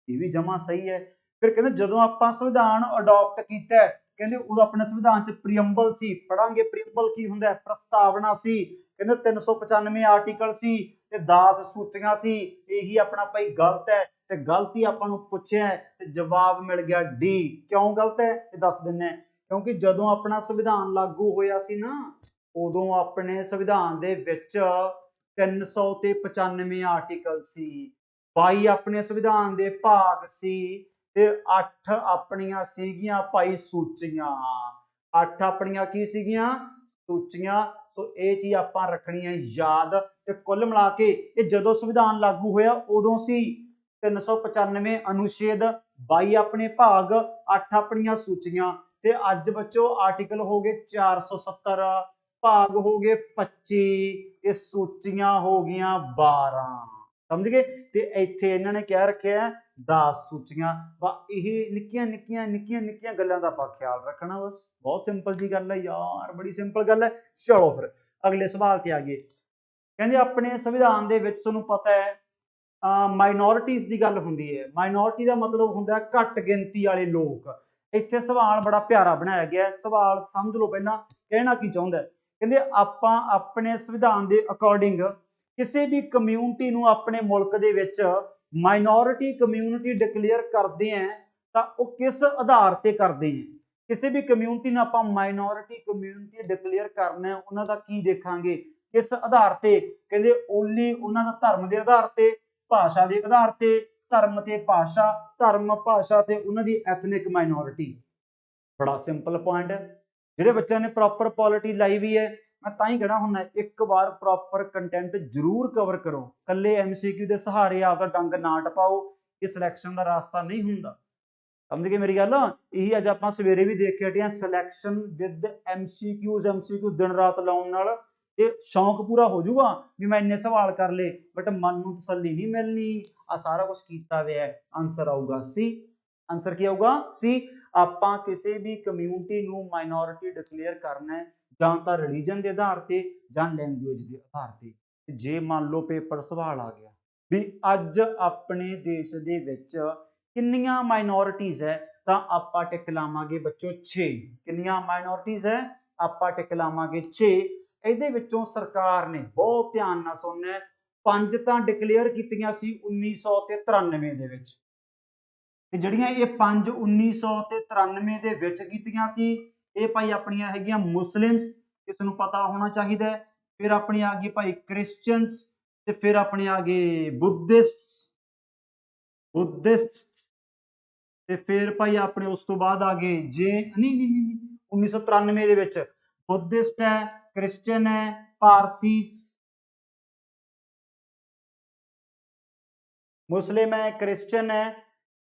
ਇਹ ਵੀ ਜਮਾ ਸਹੀ ਹੈ। ਫਿਰ ਕਹਿੰਦੇ ਜਦੋਂ ਆਪਾਂ ਸੰਵਿਧਾਨ ਅਡਾਪਟ ਕੀਤਾ, ਕਹਿੰਦੇ ਉਦੋਂ ਆਪਣੇ ਸੰਵਿਧਾਨ ਚ ਪ੍ਰੀਅੰਬਲ ਸੀ, ਪੜਾਂਗੇ ਪ੍ਰੀਅੰਬਲ ਕੀ ਹੁੰਦਾ, ਪ੍ਰਸਤਾਵਨਾ ਸੀ, ਕਹਿੰਦੇ 395 ਆਰਟੀਕਲ ਸੀ ਤੇ 10 ਸੂਚੀਆਂ ਸੀ। ਇਹੀ ਆਪਣਾ ਭਾਈ ਗਲਤ ਹੈ, ਤੇ ਗਲਤੀ ਆਪਾਂ ਨੂੰ ਪੁੱਛਿਆ ਤੇ ਜਵਾਬ ਮਿਲ ਗਿਆ ਡੀ। ਕਿਉਂ ਗਲਤ ਹੈ ਇਹ ਦੱਸ ਦਿੰਨੇ, ਕਿਉਂਕਿ ਜਦੋਂ ਆਪਣਾ ਸੰਵਿਧਾਨ ਲਾਗੂ ਹੋਇਆ ਸੀ ਨਾ, ਉਦੋਂ ਆਪਣੇ ਸੰਵਿਧਾਨ ਦੇ ਵਿੱਚ 395 ਆਰਟੀਕਲ ਸੀ, 22 ਆਪਣੇ ਸੰਵਿਧਾਨ ਦੇ ਭਾਗ ਸੀ ਤੇ 8 ਆਪਣੀਆਂ ਸੀਗੀਆਂ ਭਾਈ ਸੂਚੀਆਂ। 8 ਆਪਣੀਆਂ ਕੀ ਸੀਗੀਆਂ, ਸੂਚੀਆਂ। ਸੋ ਇਹ ਚੀਜ਼ ਆਪਾਂ ਰੱਖਣੀ ਹੈ ਯਾਦ। ਤੇ ਕੁੱਲ ਮਿਲਾ ਕੇ ਇਹ ਜਦੋਂ ਸੰਵਿਧਾਨ ਲਾਗੂ ਹੋਇਆ ਉਦੋਂ ਸੀ 395 ਅਨੁਛੇਦ, 22 ਆਪਣੇ ਭਾਗ, 8 ਆਪਣੀਆਂ ਸੂਚੀਆਂ। ਤੇ ਅੱਜ ਬੱਚੋ ਆਰਟੀਕਲ ਹੋ ਗਏ 470, ਭਾਗ ਹੋ ਗਏ 25, ਇਹ ਸੂਚੀਆਂ ਹੋ ਗਈਆਂ 12। ਸਮਝ ਗਏ। ਤੇ ਇੱਥੇ ਇਹਨਾਂ ਨੇ ਕਿਹਾ ਰੱਖਿਆ 10 ਸੂਚੀਆਂ। ਇਹ ਨਿੱਕੀਆਂ ਗੱਲਾਂ ਦਾ ਆਪਾਂ ਖਿਆਲ ਰੱਖਣਾ ਬਸ। ਬਹੁਤ ਸਿੰਪਲ ਜੀ ਗੱਲ ਹੈ ਯਾਰ, ਬੜੀ ਸਿੰਪਲ ਗੱਲ ਹੈ। ਚਲੋ ਫਿਰ ਅਗਲੇ ਸਵਾਲ ਤੇ ਆ ਗਏ। ਕਹਿੰਦੇ ਆਪਣੇ ਸੰਵਿਧਾਨ ਦੇ ਵਿੱਚ ਤੁਹਾਨੂੰ ਪਤਾ ਹੈ ਮਾਈਨੋਰਿਟੀਜ਼ ਦੀ ਗੱਲ ਹੁੰਦੀ ਹੈ। ਮਾਈਨੋਰਿਟੀ ਦਾ ਮਤਲਬ ਹੁੰਦਾ ਘੱਟ ਗਿਣਤੀ ਵਾਲੇ ਲੋਕ। ਇੱਥੇ ਸਵਾਲ ਬੜਾ ਪਿਆਰਾ ਬਣਾਇਆ ਗਿਆ, ਸਵਾਲ ਸਮਝ ਲਓ ਪਹਿਲਾਂ ਕਹਿਣਾ ਕੀ ਚਾਹੁੰਦਾ। ਕਹਿੰਦੇ ਆਪਾਂ ਆਪਣੇ ਸੰਵਿਧਾਨ ਦੇ ਅਕੋਰਡਿੰਗ ਕਿਸੇ ਵੀ ਕਮਿਊਨਿਟੀ ਨੂੰ ਆਪਣੇ ਮੁਲਕ ਦੇ ਵਿੱਚ ਮਾਈਨੋਰਿਟੀ ਕਮਿਊਨਿਟੀ ਡਿਕਲੇਅਰ ਕਰਦੇ ਆ ਤਾਂ ਉਹ ਕਿਸ ਆਧਾਰ ਤੇ ਕਰਦੇ ਆ। ਕਿਸੇ ਵੀ ਕਮਿਊਨਿਟੀ ਨੂੰ ਆਪਾਂ ਮਾਈਨੋਰਿਟੀ ਕਮਿਊਨਿਟੀ ਡਿਕਲੇਅਰ ਕਰਨਾ, ਉਹਨਾਂ ਦਾ ਕੀ ਦੇਖਾਂਗੇ, ਕਿਸ ਆਧਾਰ ਤੇ। ਕਹਿੰਦੇ ਓਨਲੀ ਉਹਨਾਂ ਦਾ ਧਰਮ ਦੇ ਆਧਾਰ ਤੇ, ਭਾਸ਼ਾ ਦੇ ਆਧਾਰ ਤੇ, ਧਰਮ ਤੇ ਭਾਸ਼ਾ, ਧਰਮ ਭਾਸ਼ਾ ਤੇ ਉਹਨਾਂ ਦੀ ਐਥਨਿਕ ਮਾਈਨੋਰਿਟੀ। ਬੜਾ ਸਿੰਪਲ ਪੁਆਇੰਟ ਹੈ। ਜਿਹੜੇ ਬੱਚਿਆਂ ਨੇ ਪ੍ਰੋਪਰ ਪੋਲਿਟੀ ਲਾਈ ਵੀ ਹੈ, ਮੈਂ ਤਾਂ ਹੀ ਕਹਿਣਾ ਹੁੰਦਾ ਇੱਕ ਵਾਰ ਪ੍ਰੋਪਰ ਕੰਟੈਂਟ ਜ਼ਰੂਰ ਕਵਰ ਕਰੋ। ਕੱਲੇ MCQ ਦੇ ਸਹਾਰੇ ਆਪਦਾ ਡੰਗ ਨਾ ਟਪਾਓ, ਇਹ ਸਿਲੈਕਸ਼ਨ ਦਾ ਰਾਸਤਾ ਨਹੀਂ ਹੁੰਦਾ। ਸਮਝ ਗਏ ਮੇਰੀ ਗੱਲ। ਇਹੀ ਅੱਜ ਆਪਾਂ ਸਵੇਰੇ ਵੀ ਦੇਖ ਕੇ ਹਟੇ ਆ, ਸਿਲੈਕਸ਼ਨ ਵਿਦ MCQ ਦਿਨ ਰਾਤ ਲਾਉਣ ਨਾਲ ਇਹ ਸ਼ੌਂਕ ਪੂਰਾ ਹੋ ਜਾਊਗਾ ਵੀ ਮੈਂ ਇੰਨੇ ਸਵਾਲ ਕਰ ਲਏ, ਬਟ ਮਨ ਨੂੰ ਤਸੱਲੀ ਨਹੀਂ ਮਿਲਣੀ। ਆ ਸਾਰਾ ਕੁਝ ਕੀਤਾ ਹੋਇਆ, ਆਨਸਰ ਆਊਗਾ ਸੀ। ਆਨਸਰ ਕੀ ਆਊਗਾ ਸੀ। ਆਪਾਂ ਕਿਸੇ ਵੀ ਕਮਿਊਨਿਟੀ ਨੂੰ ਮਾਈਨੋਰਿਟੀ ਡਿਕਲੇਅਰ ਕਰਨਾ ਹੈ ਜਾਂ ਤਾਂ ਰਿਲੀਜਨ ਦੇ ਆਧਾਰ ਤੇ ਜਾਂ ਲੈਂਗੁਏਜ ਦੇ ਆਧਾਰ ਤੇ। ਜੇ ਮੰਨ ਲਓ ਪੇਪਰ ਸਵਾਲ ਆ ਗਿਆ ਵੀ ਅੱਜ ਆਪਣੇ ਦੇਸ਼ ਦੇ ਵਿੱਚ ਕਿੰਨੀਆਂ ਮਾਈਨੋਰਿਟੀਜ਼ ਹੈ, ਤਾਂ ਆਪਾਂ ਟਿਕ ਲਾਵਾਂਗੇ ਬੱਚੋ 6। ਕਿੰਨੀਆਂ ਮਾਈਨੋਰਿਟੀਜ਼ ਹੈ, ਆਪਾਂ ਟਿਕ ਲਾਵਾਂਗੇ 6। ਇਹਦੇ ਵਿੱਚੋਂ ਸਰਕਾਰ ਨੇ ਬਹੁਤ ਧਿਆਨ ਨਾਲ ਸੁਣਨਾ 5 ਤਾਂ ਡਿਕਲੇਅਰ ਕੀਤੀਆਂ ਸੀ 1993 ਦੇ ਵਿੱਚ, ਤੇ ਜਿਹੜੀਆਂ ਇਹ 5 1993 ਦੇ ਵਿੱਚ ਕੀਤੀਆਂ ਸੀ ਇਹ ਭਾਈ ਆਪਣੀਆਂ ਹੈਗੀਆਂ ਮੁਸਲਿਮਸ, ਇਸ ਨੂੰ ਪਤਾ ਹੋਣਾ ਚਾਹੀਦਾ। ਫਿਰ ਆਪਣੀ ਆ ਗਈ ਭਾਈ ਕ੍ਰਿਸਚੀਅਨਸ, ਤੇ ਫਿਰ ਆਪਣੇ ਆ ਗਏ ਬੁੱਧਿਸਟ, ਤੇ ਫਿਰ ਭਾਈ ਆਪਣੇ ਉਸ ਤੋਂ ਬਾਅਦ ਆ ਗਏ ਜੇ ਨਹੀਂ 1993 ਦੇ ਵਿੱਚ ਬੁੱਧਿਸਟ ਹੈ, ਕ੍ਰਿਸਚੀਅਨ ਹੈ, ਪਾਰਸੀਸ, मुस्लिम है, क्रिश्चियन है,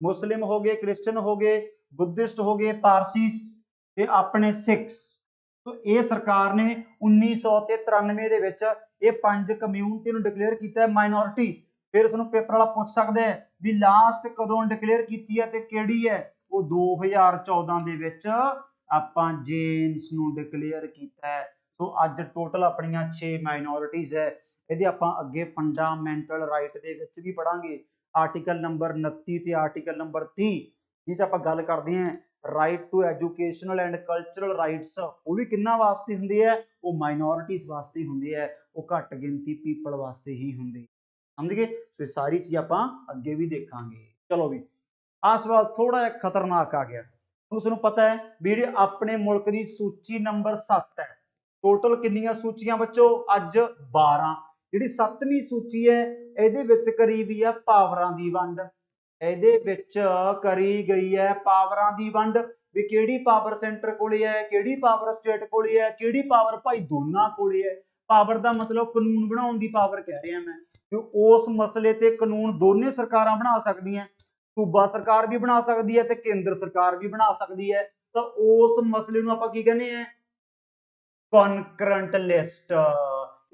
मुस्लिम हो गए, क्रिश्चियन हो गए, बुद्धिस्ट हो गए, पारसीस ते अपने सिक्स। तो ये सरकार ने 1993 ਦੇ ਵਿੱਚ ਇਹ 5 ਕਮਿਊਨਿਟੀ ਨੂੰ ਡਿਕਲੇਅਰ ਕੀਤਾ ਹੈ ਮਾਈਨੋਰਿਟੀ। ਫਿਰ ਤੁਹਾਨੂੰ ਪੇਪਰ ਵਾਲਾ ਪੁੱਛ ਸਕਦਾ ਹੈ ਵੀ ਲਾਸਟ ਕਦੋਂ ਡਿਕਲੇਅਰ ਕੀਤੀ ਹੈ ਤੇ ਕਿਹੜੀ ਹੈ। ਉਹ 2014 ਦੇ ਵਿੱਚ ਆਪਾਂ ਜੇਨਸ ਨੂੰ ਡਿਕਲੇਅਰ ਕੀਤਾ ਹੈ। ਸੋ ਅੱਜ ਟੋਟਲ ਆਪਣੀਆਂ 6 ਮਾਈਨੋਰਿਟੀਜ਼ ਹੈ। ਇਹਦੇ ਆਪਾਂ ਅੱਗੇ ਫੰਡਾਮੈਂਟਲ ਰਾਈਟ ਦੇ ਵਿੱਚ ਵੀ ਪੜਾਂਗੇ, ਆਰਟੀਕਲ ਨੰਬਰ 29 ਤੇ ਆਰਟੀਕਲ ਨੰਬਰ 30, ਜਿਸ ਆਪਾਂ ਗੱਲ ਕਰਦੇ ਹਾਂ right to educational and cultural rights. ਉਹ ਵੀ ਕਿੰਨਾ ਵਾਸਤੇ ਹੁੰਦੇ ਆ, ਉਹ ਮਾਈਨੋਰਿਟੀਜ਼ ਵਾਸਤੇ ਹੁੰਦੇ ਆ, ਉਹ ਘੱਟ ਗਿਣਤੀ ਪੀਪਲ ਵਾਸਤੇ ਹੀ ਹੁੰਦੇ। ਸਮਝ ਗਏ। ਤੇ ਸਾਰੀ ਚੀਜ਼ ਆਪਾਂ ਅੱਗੇ ਵੀ ਦੇਖਾਂਗੇ। ਚਲੋ ਵੀ ਆਹ ਸਵਾਲ ਥੋੜਾ ਜਿਹਾ ਖਤਰਨਾਕ ਆ ਗਿਆ। ਉਸਨੂੰ ਪਤਾ ਹੈ ਵੀ ਜਿਹੜੇ ਆਪਣੇ ਮੁਲਕ ਦੀ ਸੂਚੀ ਨੰਬਰ 7 ਹੈ। ਟੋਟਲ ਕਿੰਨੀਆਂ ਸੂਚੀਆਂ ਬੱਚੋ ਅੱਜ 12। ਜਿਹੜੀ 7ਵੀਂ ਸੂਚੀ ਹੈ ਇਹਦੇ ਵਿੱਚ ਕਰੀ ਵੀ ਆ ਪਾਵਰਾਂ ਦੀ ਵੰਡ। ਇਹਦੇ ਵਿੱਚ ਕਰੀ ਗਈ ਹੈ ਪਾਵਰਾਂ ਦੀ ਵੰਡ ਵੀ ਕਿਹੜੀ ਪਾਵਰ ਸੈਂਟਰ ਕੋਲੇ ਹੈ, ਕਿਹੜੀ ਪਾਵਰ ਸਟੇਟ ਕੋਲੇ ਹੈ, ਕਿਹੜੀ ਪਾਵਰ ਭਾਈ ਦੋਨਾਂ ਕੋਲੇ ਹੈ। ਪਾਵਰ ਦਾ ਮਤਲਬ ਕਾਨੂੰਨ ਬਣਾਉਣ ਦੀ ਪਾਵਰ ਕਹਿ ਰਿਹਾ ਮੈਂ, ਕਿ ਉਸ ਮਸਲੇ ਤੇ ਕਾਨੂੰਨ ਦੋਨੇ ਸਰਕਾਰਾਂ ਬਣਾ ਸਕਦੀਆਂ। सूबा सरकार भी बना सकती है तो केंद्र सरकार भी बना सकती है। तो उस मसले नूं आपां की कहने हैं, कॉन्करेंट लिस्ट।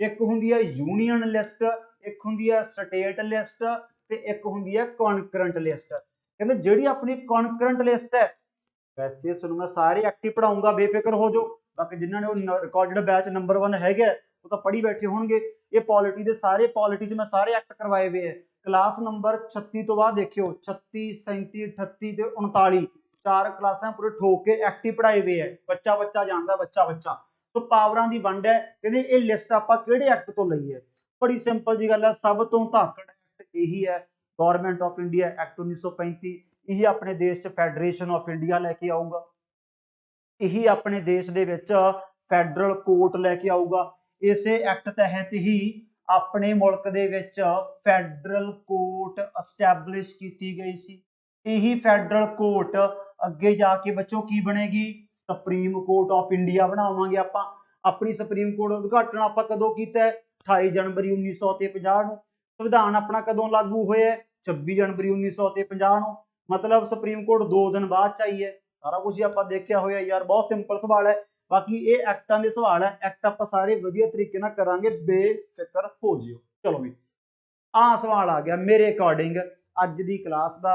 एक हुंदी है यूनियन लिस्ट, एक हुंदी है स्टेट लिस्ट ते एक हुंदी है कॉन्करेंट लिस्ट। कहंदे जिहड़ी अपनी कॉन्करेंट लिस्ट है, वैसे तुहानूं मैं सारे एक्ट ही पढ़ाऊंगा, बेफिक्र हो जाओ। बाकी जिन्हां ने रिकॉर्डेड बैच नंबर 1 हैगे वो तो पढ़ी बैठे होणगे। ये पॉलिटी दे सारे पॉलिटी च मैं सारे एक्ट करवाए हुए हैं। क्लास नंबर 36 तो बाद देखियो 36 37 38 ते 39 4 क्लासां पूरे ठोक के एक्ट ही पढ़ाए हुए है। बच्चा बच्चा जानदा, बच्चा बच्चा। तो पावरां दी वंड है। कहंदे ये लिस्ट आपां किहड़े एक्ट तो लई है। बड़ी सिंपल जी गल है, सब तो धाकड़ एक्ट यही है, गवर्नमेंट ऑफ इंडिया एक्ट 1935। यही अपने देश च फेडरेशन ऑफ इंडिया लैके आऊगा। यही अपने देश दे विच फैडरल कोर्ट लैके आऊगा। इसे एक्ट तहत ही अपने मुल्क दे विच फैडरल कोर्ट एस्टैबलिश की गई सी। यही फैडरल कोर्ट अगे जाके बच्चों की बनेगी, सुप्रीम कोर्ट ऑफ इंडिया बनावांगे आपां। अपनी सुप्रीम कोर्ट दा उद्घाटन आपां कदों कीता है? 28 जनवरी 1950 नूं। संविधान अपना कदों लागू होया है? 26 जनवरी 1950 नूं। मतलब सुप्रीम कोर्ट 2 दिन बाद च आई है। सारा कुछ ही आपां देखिया होया यार, बहुत सिंपल सवाल है। बाकी ये एक्टां दे सवाल है, एक्ट आपां सारे वधिया तरीके नाल करांगे, बेफिक्र हो जिओ। चलो भी आ सवाल आ गया मेरे अकॉर्डिंग अज दी क्लास दा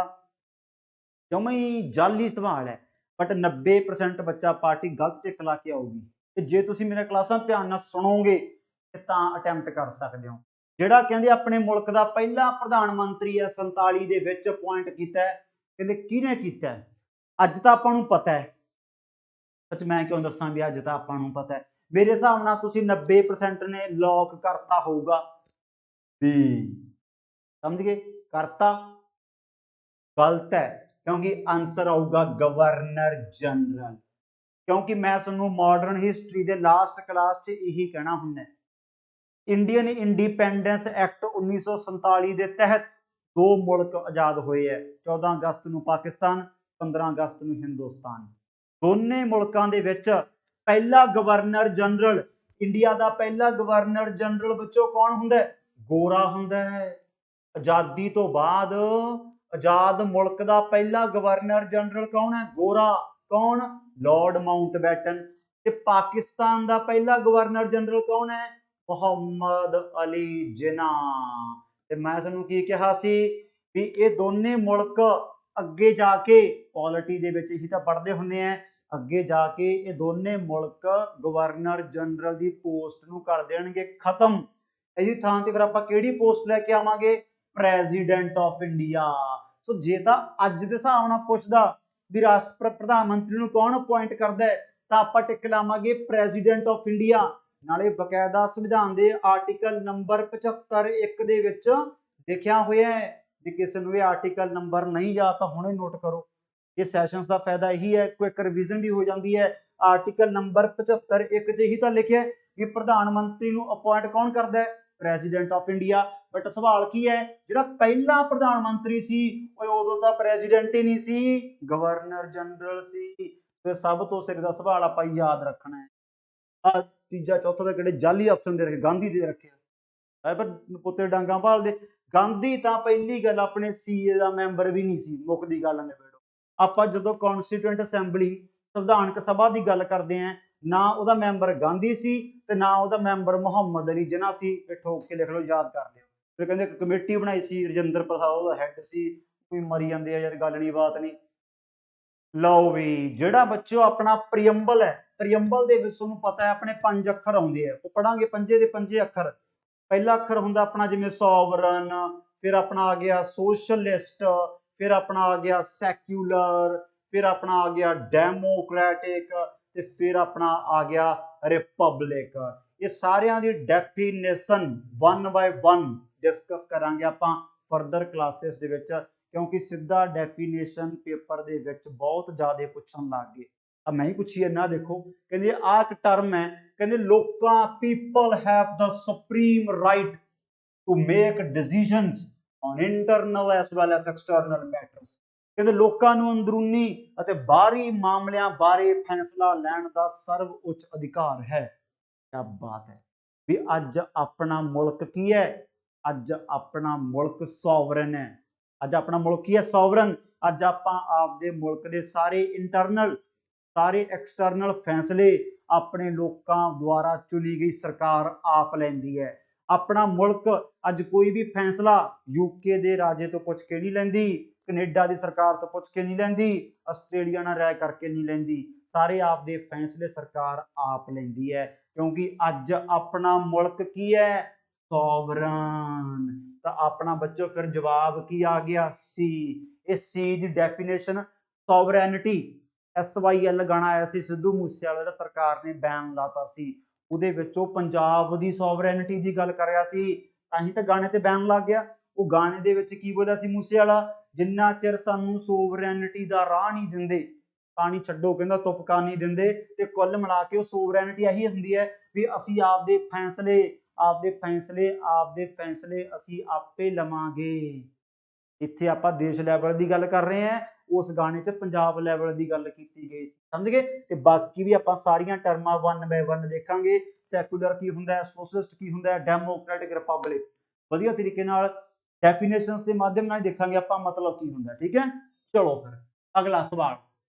जमा ही जाली सवाल है, बट 90% बच्चा पार्टी गलत टिक ला के आऊगी। ते जे तुसीं मेरे क्लासां ध्यान नाल सुणोगे तां अटैम्प्ट कर सकदे हो। जिहड़ा कहंदे अपने मुल्क दा पहला प्रधान मंत्री है 47 दे विच अपॉइंट कीता है, कहंदे किहने कीता है? अज तां आपां नूं पता है, सच मैं क्यों दसां भी अज तां आपां नूं पता है। मेरे हिसाब नाल तुसीं 90% ने लॉक करता होऊगा भी, समझ गए? करता गलत है, क्योंकि आंसर आऊगा गवर्नर जनरल। क्योंकि मैं तुहानूं मॉडर्न हिस्टरी दे लास्ट क्लास च यही कहना हुंदा है। इंडियन इंडिपेंडेंस एक्ट 1947 के तहत 2 मुल्क आजाद होए है। 14 अगस्त नूं पाकिस्तान, 15 अगस्त नूं हिंदुस्तान। दोने मुल्कां दे विच पहला गवर्नर जनरल, इंडिया का पहला गवर्नर जनरल बच्चों कौन हुंदा है? गोरा हुंदा है। आजादी तो बाद आजाद मुल्क का पहला गवर्नर जनरल कौन है? गोरा। कौन? Lord Mountbatten. ते पाकिस्तान का पहला गवर्नर जनरल कौन है? मुहम्मद अली जिना। ते मैं तुहानूं की कहा सी भी ये दोने मुल्क अगे जाके पॉलिटी दे विच ही तां पढ़दे हुंदे हैं, अगे जाके ये दोने मुल्क गवर्नर जनरल की पोस्ट नूं कर देणगे खत्म। इहदी थां ते फिर आपां किहड़ी पोस्ट लैके आवांगे? President of India. सो जे तां अज दे हिसाब नाल पुछदा भी राष्ट्र प्रधानमंत्री नूं कौन अपॉइंट करदा है, तां आपां टिक लावांगे प्रेजिडेंट ऑफ इंडिया। नाले बकायदा संविधान दे आर्टिकल नंबर 75 1 दे विच लिखिया होया है। जे किसी नूं ये आर्टिकल नंबर नहीं याद तां हुणे नोट करो। ये सैशनस का फायदा यही है, क्विक रिविजन भी हो जाती है। आर्टिकल नंबर 75 1 च ही तां लिखिया है कि प्रधानमंत्री नूं अपॉइंट कौन करदा है? President of India. बट सवाल की है, जिहड़ा पहला प्रधानमंत्री सी उदों तां प्रेजिडेंट ही नहीं सी, गवर्नर जनरल सी। ते सब तो सिर दा सवाल आपां याद रखना है। आ तीजा चौथा तां किहड़े जाली ऑप्शन दे रखे, गांधी दे रखे है, पर पुत्ते डांगा भालदे। गांधी तां पहली गल अपने सीए दा मैंबर भी नहीं सी, मुकदी गल निबेड़ो। आपां जदों कॉन्स्टीट्यूएंट असैंबली संविधानक सभा की गल करते हैं, ना उहदा मैंबर गांधी सी ते ना उहदा मैंबर मुहम्मद अली जिन्ना सी। ठोक के लिख लो, याद कर लियो। फिर कहंदे कमेटी बनाई सी, रजिंदर प्रसाद उहदा हैड सी। कोई मरी जांदे आ यार, गल नहीं बात नहीं। लो भी जिहड़ा बच्चों अपना प्रीअंबल है, प्रीअंबल दे विच तुहानूं पता है अपने 5 अखर आउंदे आ, वो पढ़ांगे पंजे दे पंजे अखर। पहला अखर हुंदा अपना जिवें सॉवरन, फिर अपना आ गया सोशलिस्ट, फिर अपना आ गया सैक्यूलर, फिर अपना आ गया डेमोक्रेटिक, ते फिर अपना आ गया रिपब्लिक। ये सारियां दी डेफिनेशन 1 बाय 1 डिस्कस करांगे आपां फर्दर क्लासेस दे विच, क्योंकि सीधा डेफिनेशन पेपर दे विच बहुत ज़्यादा पुछण लग गए। अब मैं ही पुछी ना, देखो कहंदे आ एक टर्म है, कहंदे लोकां people have the supreme right to make decisions on internal as well as external matters. कहंदे लोकां नूं अंदरूनी ਅਤੇ ਬਾਹਰੀ ਮਾਮਲਿਆਂ ਬਾਰੇ फैसला ਲੈਣ ਦਾ सर्वोच्च अधिकार है। क्या बात है भी अज अपना मुल्क की है, अज अपना मुल्क सॉवरन है। ਅੱਜ ਆਪਣਾ ਮੁਲਕ ਕੀ ਹੈ? ਸੋਵਰਨ। ਅੱਜ ਆਪਾਂ ਆਪਦੇ ਮੁਲਕ ਦੇ ਸਾਰੇ ਇੰਟਰਨਲ ਸਾਰੇ ਐਕਸਟਰਨਲ ਫੈਸਲੇ ਆਪਣੇ ਲੋਕਾਂ ਦੁਆਰਾ ਚੁਣੀ ਗਈ ਸਰਕਾਰ ਆਪ ਲੈਂਦੀ ਹੈ। ਆਪਣਾ ਮੁਲਕ ਅੱਜ ਕੋਈ ਵੀ ਫੈਸਲਾ ਯੂਕੇ ਦੇ ਰਾਜੇ ਤੋਂ ਪੁੱਛ ਕੇ ਨਹੀਂ ਲੈਂਦੀ, ਕੈਨੇਡਾ ਦੀ ਸਰਕਾਰ ਤੋਂ ਪੁੱਛ ਕੇ ਨਹੀਂ ਲੈਂਦੀ, ਆਸਟ੍ਰੇਲੀਆ ਨਾਲ ਰਾਏ ਕਰਕੇ ਨਹੀਂ ਲੈਂਦੀ। ਸਾਰੇ ਆਪਦੇ ਫੈਸਲੇ ਸਰਕਾਰ ਆਪ ਲੈਂਦੀ ਹੈ, ਕਿਉਂਕਿ ਅੱਜ ਆਪਣਾ ਮੁਲਕ ਕੀ ਹੈ? ਸੋਵਰਨ। ਤਾਂ ਆਪਣਾ ਬੱਚੋ ਫਿਰ ਜਵਾਬ ਕੀ ਆ ਗਿਆ? ਸੀ। ਇਹ ਸੀ ਦੀ ਡੈਫੀਨੇਸ਼ਨ ਸੋਵਰੈਨਿਟੀ, SYL ਗਾਣਾ ਆਇਆ ਸੀ ਸਿੱਧੂ ਮੂਸੇਵਾਲੇ ਦਾ, ਸਰਕਾਰ ਨੇ ਬੈਨ ਲਾਤਾ ਸੀ। ਉਹਦੇ ਵਿੱਚ ਉਹ ਪੰਜਾਬ ਦੀ ਸੋਵਰੈਨਿਟੀ ਦੀ ਗੱਲ ਕਰ ਰਿਹਾ ਸੀ, ਤਾਂ ਹੀ ਤਾਂ ਗਾਣੇ ਤੇ ਬੈਨ ਲੱਗ ਗਿਆ। ਉਹ ਗਾਣੇ ਦੇ ਵਿੱਚ ਕੀ ਬੋਲਿਆ ਸੀ ਮੂਸੇਵਾਲਾ? ਜਿੰਨਾ ਚਿਰ ਸਾਨੂੰ ਸੋਵਰੈਨਿਟੀ ਦਾ ਰਾਹ ਨਹੀਂ ਦਿੰਦੇ, ਪਾਣੀ ਛੱਡੋ ਕਹਿੰਦਾ ਤੁਪਕਾ ਨਹੀਂ ਦਿੰਦੇ। ਤੇ ਕੁੱਲ ਮਿਲਾ ਕੇ ਉਹ ਸੋਵਰੈਨਿਟੀ ਇਹੀ ਹੁੰਦੀ ਹੈ ਵੀ ਅਸੀਂ ਆਪਦੇ ਫੈਸਲੇ ਅਸੀਂ ਆਪੇ ਲਵਾਂਗੇ। ਇੱਥੇ ਆਪਾਂ ਦੇਸ਼ ਲੈਵਲ ਦੀ ਗੱਲ ਕਰ ਰਹੇ ਹਾਂ, ਉਸ ਗਾਣੇ 'ਚ ਪੰਜਾਬ ਲੈਵਲ ਦੀ ਗੱਲ ਕੀਤੀ ਗਈ ਸੀ, ਸਮਝ ਗਏ। ਤੇ ਬਾਕੀ ਵੀ ਆਪਾਂ ਸਾਰੀਆਂ ਟਰਮਾਂ 1 ਬਾਏ 1 ਦੇਖਾਂਗੇ। ਸੈਕੂਲਰ ਕੀ ਹੁੰਦਾ ਹੈ, ਸੋਸ਼ਲਿਸਟ ਕੀ ਹੁੰਦਾ ਹੈ, ਡੈਮੋਕ੍ਰੈਟਿਕ ਰਿਪਬਲਿਕ, ਵਧੀਆ ਤਰੀਕੇ ਨਾਲ ਡੈਫੀਨੇਸ਼ਨਸ ਦੇ ਮਾਧਿਅਮ ਨਾਲ ਦੇਖਾਂਗੇ ਆਪਾਂ ਮਤਲਬ ਕੀ ਹੁੰਦਾ, ਠੀਕ ਹੈ। ਚਲੋ ਫਿਰ ਅਗਲਾ ਸਵਾਲ